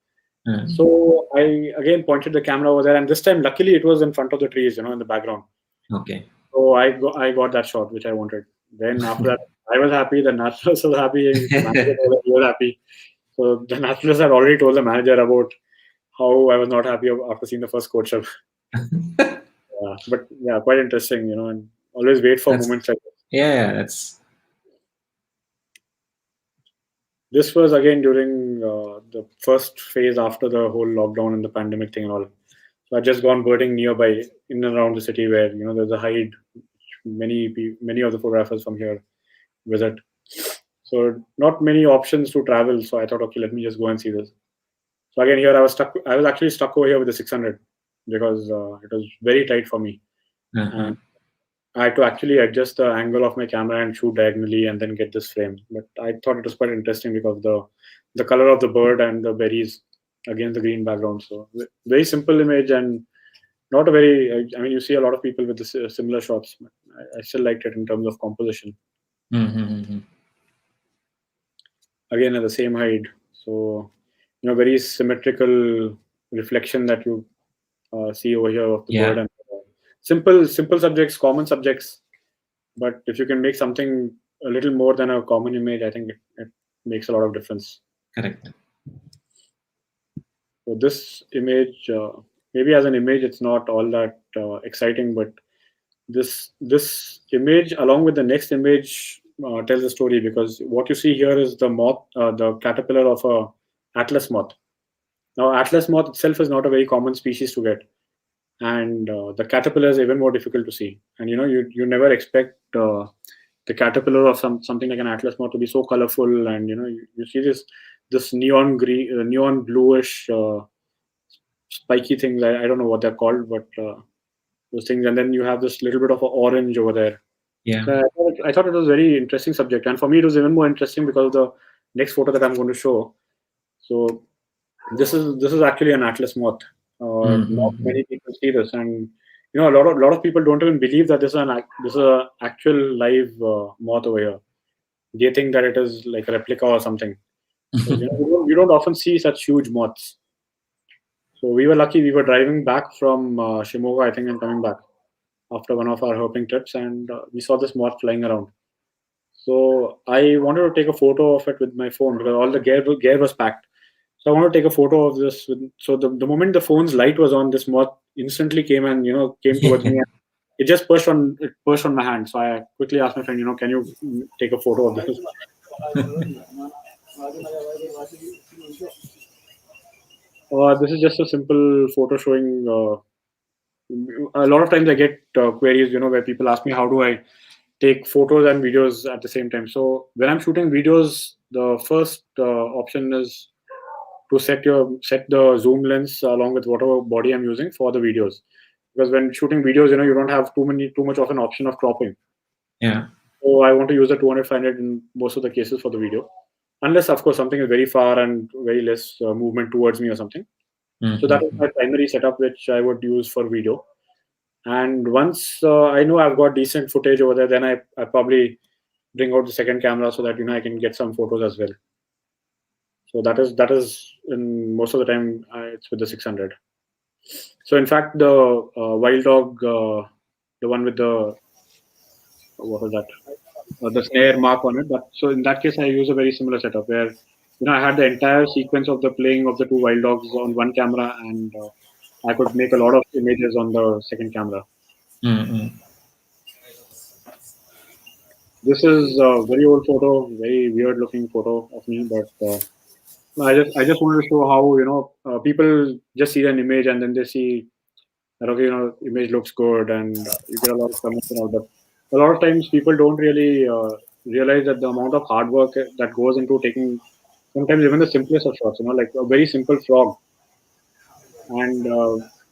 So I again pointed the camera over there, and this time, luckily, it was in front of the trees, in the background. Okay. So I got that shot which I wanted. Then after that, I was happy. The naturalist was happy. The manager was happy. So the naturalist had already told the manager about how I was not happy after seeing the first courtship. But yeah, quite interesting, and always wait for moments like this. Yeah, that's. This was again during the first phase after the whole lockdown and the pandemic thing and all. So I'd just gone birding nearby, in and around the city, where there's a hide. Many of the photographers from here visit. So not many options to travel. So I thought, okay, let me just go and see this. So again, here I was stuck. I was actually stuck over here with the 600 because it was very tight for me. And I had to actually adjust the angle of my camera and shoot diagonally and then get this frame. But I thought it was quite interesting because the color of the bird and the berries against the green background. So very simple image, and not a very. I mean, you see a lot of people with this, similar shots. But I still liked it in terms of composition. Again, at the same height, so very symmetrical reflection that you see over here of the bird. And simple subjects, common subjects, but if you can make something a little more than a common image, I think it makes a lot of difference. Correct. So this image, maybe as an image, it's not all that exciting, but this image, along with the next image, tells a story, because what you see here is the moth, the caterpillar of a Atlas moth. Now, Atlas moth itself is not a very common species to get. And the caterpillar is even more difficult to see. And you never expect the caterpillar of something like an Atlas moth to be so colorful. And you see this neon green, neon bluish, spiky things. I don't know what they're called, but those things. And then you have this little bit of orange over there. Yeah. So I thought it was a very interesting subject, and for me it was even more interesting because of the next photo that I'm going to show. So this is actually an Atlas moth. Not many people see this, and a lot of people don't even believe that this is an actual live moth over here. They think that it is like a replica or something. So, you don't often see such huge moths. So we were lucky. We were driving back from Shimoga, I think, and coming back after one of our herping trips, and we saw this moth flying around. So I wanted to take a photo of it with my phone because all the gear was packed. So I want to take a photo of this. So the moment the phone's light was on, this moth instantly came and came towards me. And it just pushed on my hand. So I quickly asked my friend, can you take a photo of this? This is just a simple photo showing. A lot of times I get queries, where people ask me how do I take photos and videos at the same time. So when I'm shooting videos, the first option is to set the zoom lens along with whatever body I'm using for the videos, because when shooting videos, you don't have too much of an option of cropping. Yeah. So I want to use the 200-500 in most of the cases for the video, unless of course something is very far and very less movement towards me or something. So that is my primary setup, which I would use for video. And once I know I've got decent footage over there, then I probably bring out the second camera so that I can get some photos as well. So that is in most of the time it's with the 600. So in fact, the wild dog, the one with the what was that? The snare mark on it. So in that case, I use a very similar setup where I had the entire sequence of the playing of the two wild dogs on one camera, and I could make a lot of images on the second camera. Mm-hmm. This is a very old photo, very weird looking photo of me, but I just wanted to show how people just see an image and then they see that okay, image looks good, and you get a lot of comments and all. But a lot of times people don't really realize that the amount of hard work that goes into taking sometimes even the simplest of shots. Like a very simple frog, and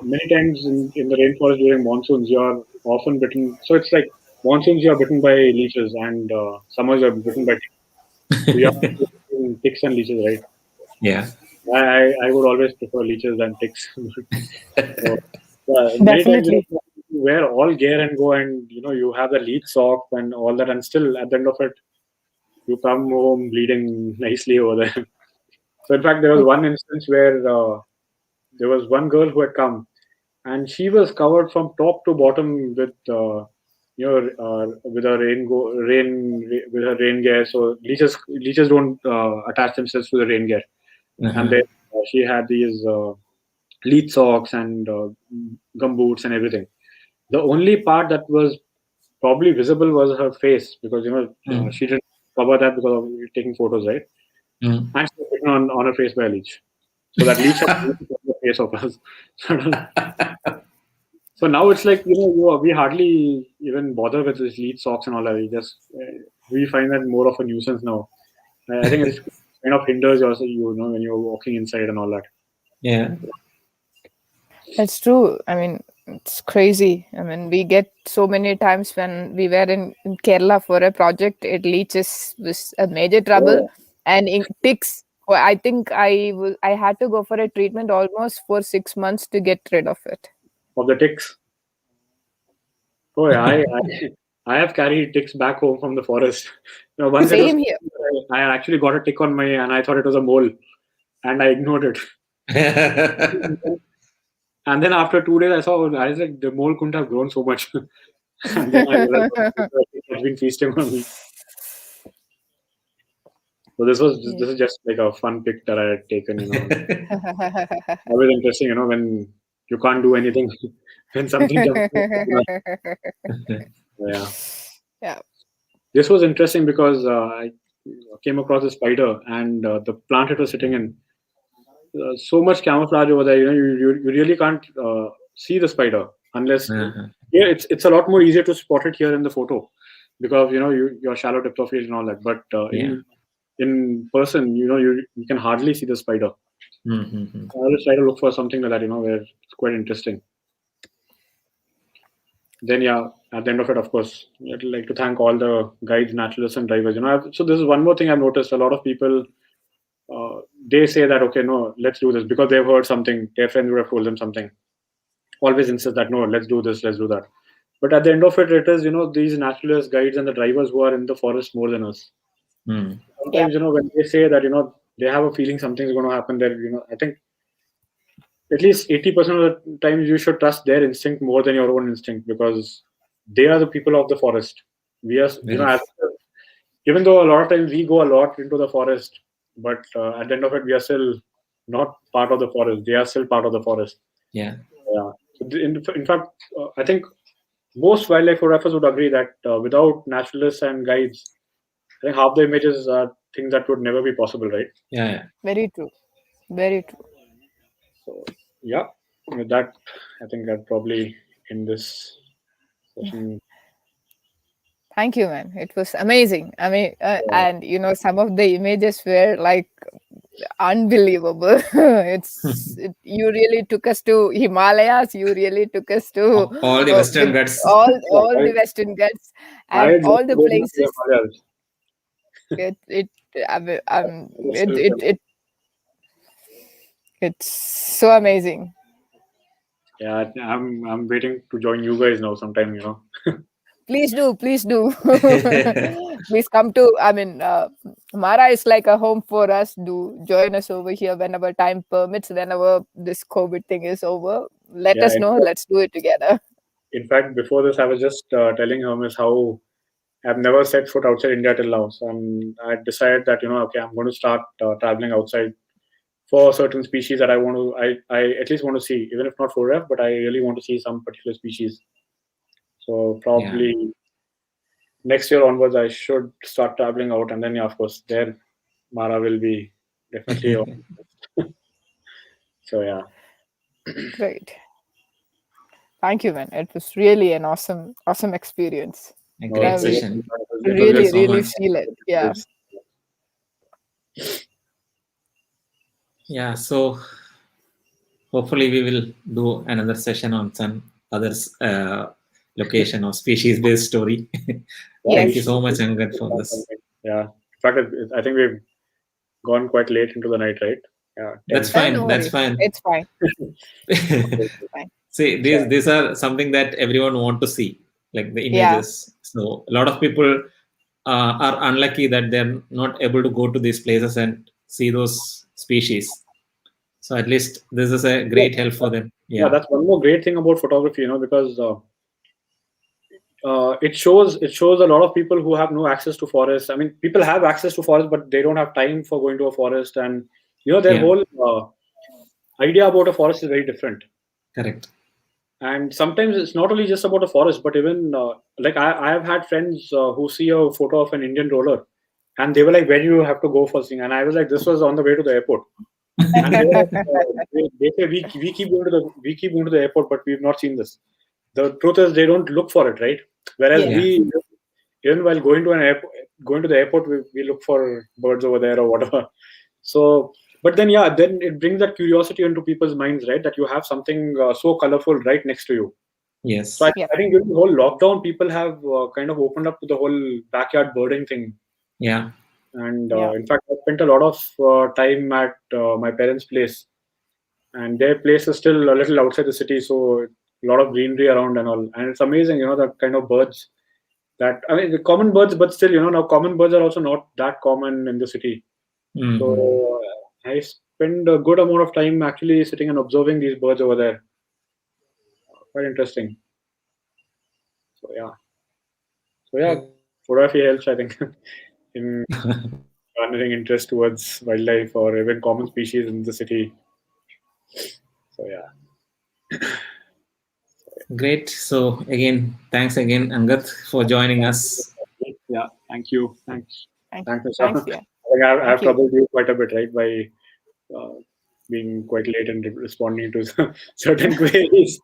many times in the rainforest during monsoons, you are often bitten. So it's like monsoons you are bitten by leeches, and summers you are bitten by ticks. So you have to between ticks and leeches, right? Yeah. I would always prefer leeches than ticks. So, many times Definitely. you wear all gear and go, and you have the leech sock and all that, and still at the end of it, you come home bleeding nicely over there. So in fact, there was one instance where there was one girl who had come, and she was covered from top to bottom with with a with her rain gear. So leeches don't attach themselves to the rain gear, and then she had these leech socks and gum boots and everything. The only part that was probably visible was her face, because she didn't cover that because of taking photos, right? Mm. And she was bitten on her face by a leech. So that leech was the face of us. So now it's like we hardly even bother with this leech socks and all that. We find that more of a nuisance now. I think it's kind of hinders you also, when you're walking inside and all that. Yeah. It's true. I mean, it's crazy. I mean, we get so many times when we were in Kerala for a project, it leaches was a major trouble, and in ticks. Well, I think I had to go for a treatment almost for 6 months to get rid of it. Of the ticks. Oh, yeah, I have carried ticks back home from the forest. Once it was, Same here. I actually got a tick on my, and I thought it was a mole, and I ignored it. And then after 2 days, I was like, the mole couldn't have grown so much. And then I realized it has been feasting on me. So this is just like a fun pic that I had taken. Always interesting, when you can't do anything, when something jumps. Yeah. Yeah. This was interesting because I came across a spider, and the plant it was sitting in. So much camouflage over there. You really can't see the spider unless. Yeah, it's a lot more easier to spot it here in the photo because your shallow depth of field and all that. But in person, you can hardly see the spider. Mm-hmm. I always try to look for something like that, where it's quite interesting. Then at the end of it, of course, I'd like to thank all the guides, naturalists, and drivers. So this is one more thing I've noticed. A lot of people they say that okay, no, let's do this because they've heard something. Their friends would have told them something. Always insist that no, let's do this, let's do that. But at the end of it, it is these naturalists, guides, and the drivers who are in the forest more than us. Sometimes when they say that they have a feeling something's going to happen there, I think at least 80% of the times you should trust their instinct more than your own instinct because they are the people of the forest. We are, even though a lot of times we go a lot into the forest, but at the end of it, we are still not part of the forest. They are still part of the forest. Yeah. Yeah. So in fact, I think most wildlife photographers would agree that without naturalists and guides, I think half the images are things that would never be possible, right? Yeah. Very true. Very true. So yeah, with that, I think I'd probably end this session. Thank you, man. It was amazing. I mean, and some of the images were like unbelievable. You really took us to Himalayas. You really took us to all the Western Ghats. all the Western Ghats and all the places. It's so amazing. Yeah, I'm waiting to join you guys now sometime. Please do. please come to, Mara is like a home for us. Do join us over here whenever time permits, whenever this COVID thing is over. Let Yeah, us know. Let's do it together. in fact, before this, I was just telling Hermes how I've never set foot outside India till now. So I decided that, okay, I'm going to start traveling outside for certain species that I want to, I at least want to see, even if not photograph, but I really want to see some particular species. So probably next year onwards, I should start traveling out, and then, yeah, of course, there Mara will be definitely on. So yeah. Great. Thank you, man. It was really an awesome experience. A great we session. It was really, so really much. feel it. Yeah. Yeah, so hopefully we will do another session on some other location or species-based story. Thank you so much, Angad, for this. Yeah. In fact, I think we've gone quite late into the night, right? Yeah. That's 10. fine. No That's worries. fine. It's fine. Fine. See, these are something that everyone want to see, like the Yeah. images. So a lot of people are unlucky that they're not able to go to these places and see those species. So at least this is a great help for them. Yeah, that's one more great thing about photography, because it shows a lot of people who have no access to forests. I mean, people have access to forests, but they don't have time for going to a forest, and their whole idea about a forest is very different. Correct. And sometimes it's not only just about a forest, but even like I have had friends who see a photo of an Indian roller, and they were like, "Where do you have to go for thing?" And I was like, "This was on the way to the airport." And they, were like, they say we keep going to the airport, but we've not seen this. The truth is, they don't look for it, right? Whereas Yeah. we, even while going to the airport, we look for birds over there or whatever. So, but then then it brings that curiosity into people's minds, right? That you have something so colorful right next to you. Yes. So I think during the whole lockdown, people have kind of opened up to the whole backyard birding thing. Yeah. And in fact, I spent a lot of time at my parents' place, and their place is still a little outside the city, so a lot of greenery around and all. And it's amazing, the kind of birds that, I mean, the common birds, but still, now common birds are also not that common in the city. Mm-hmm. So I spend a good amount of time actually sitting and observing these birds over there. Quite interesting. So yeah, photography helps, I think, in garnering interest towards wildlife or even common species in the city. So yeah. Great. So again, thanks again, Angad, for joining us. Yeah, thank you. Thanks. Thanks. I Yeah. think I've troubled you quite a bit, right, by being quite late and responding to certain queries.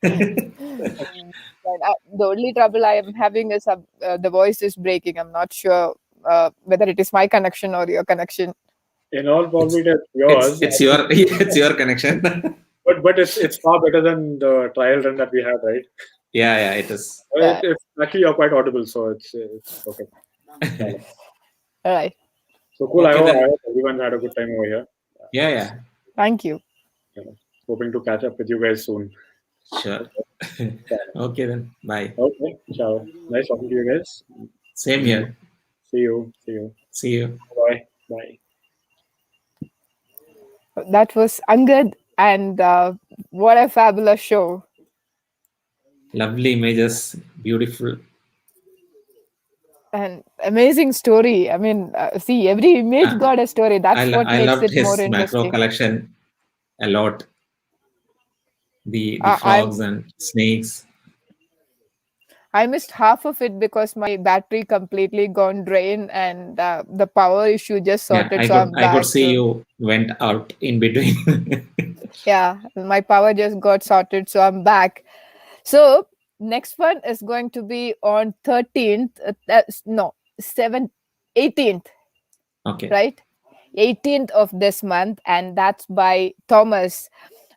The only trouble I am having is the voice is breaking. I'm not sure whether it is my connection or your connection. In all probability, it's yours. It's your connection. But it's far better than the trial run that we had, right? Yeah, it is. It's actually, you're quite audible, so it's okay. All right. So cool. Okay, I hope everyone had a good time over here. Yeah. Thank you. Hoping to catch up with you guys soon. Sure. Okay then. Bye. Okay. Ciao. Nice talking to you guys. Same here. See you. See you. Bye. Bye. That was Angad, and what a fabulous show. Lovely images, beautiful. And amazing story. I mean, see, every image got a story. That's what I makes loved it his more macro interesting. collection a lot. The frogs and snakes. I missed half of it because my battery completely gone drain, and the power issue just sorted. I could see you went out in between. Yeah, my power just got sorted, so I'm back. So next one is going to be on 13th. 18th. Okay. Right, 18th of this month, and that's by Thomas.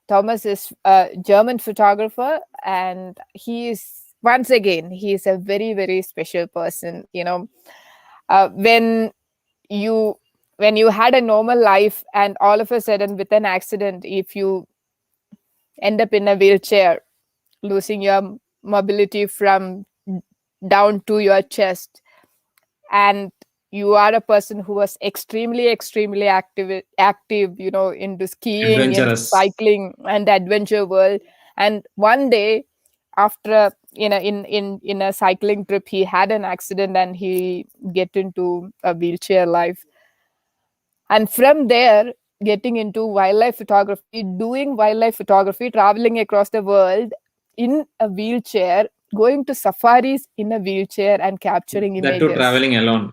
Thomas is a German photographer, and he is a very, very special person. When you had a normal life and all of a sudden with an accident, if you end up in a wheelchair, losing your mobility from down to your chest, and you are a person who was extremely active, into skiing and Adventurous. cycling and the adventure world. And one day, after in a cycling trip, he had an accident and he get into a wheelchair life. And from there, getting into wildlife photography, doing wildlife photography, traveling across the world in a wheelchair, going to safaris in a wheelchair and capturing That too images. traveling alone.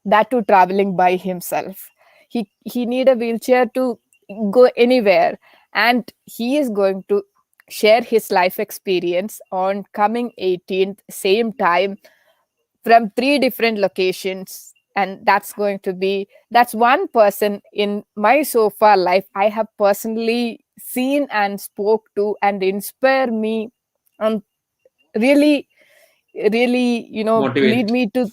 That too traveling by himself. He need a wheelchair to go anywhere, and he is going to share his life experience on coming 18th, same time, from 3 different locations. And that's one person in my so far life I have personally seen and spoke to and inspire me, and really lead Motivate. me to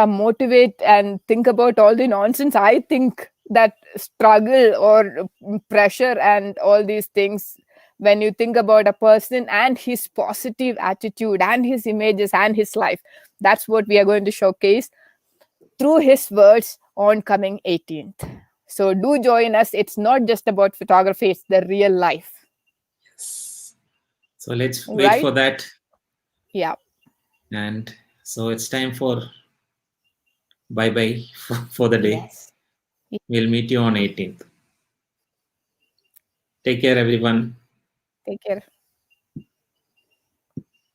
motivate and think about all the nonsense I think, that struggle or pressure and all these things. When you think about a person and his positive attitude and his images and his life, that's what we are going to showcase through his words on coming 18th. So do join us. It's not just about photography, it's the real life. So let's wait Right? for that. Yeah. And so it's time for bye-bye for the day. Yes. We'll meet you on 18th. Take care, everyone. Take care.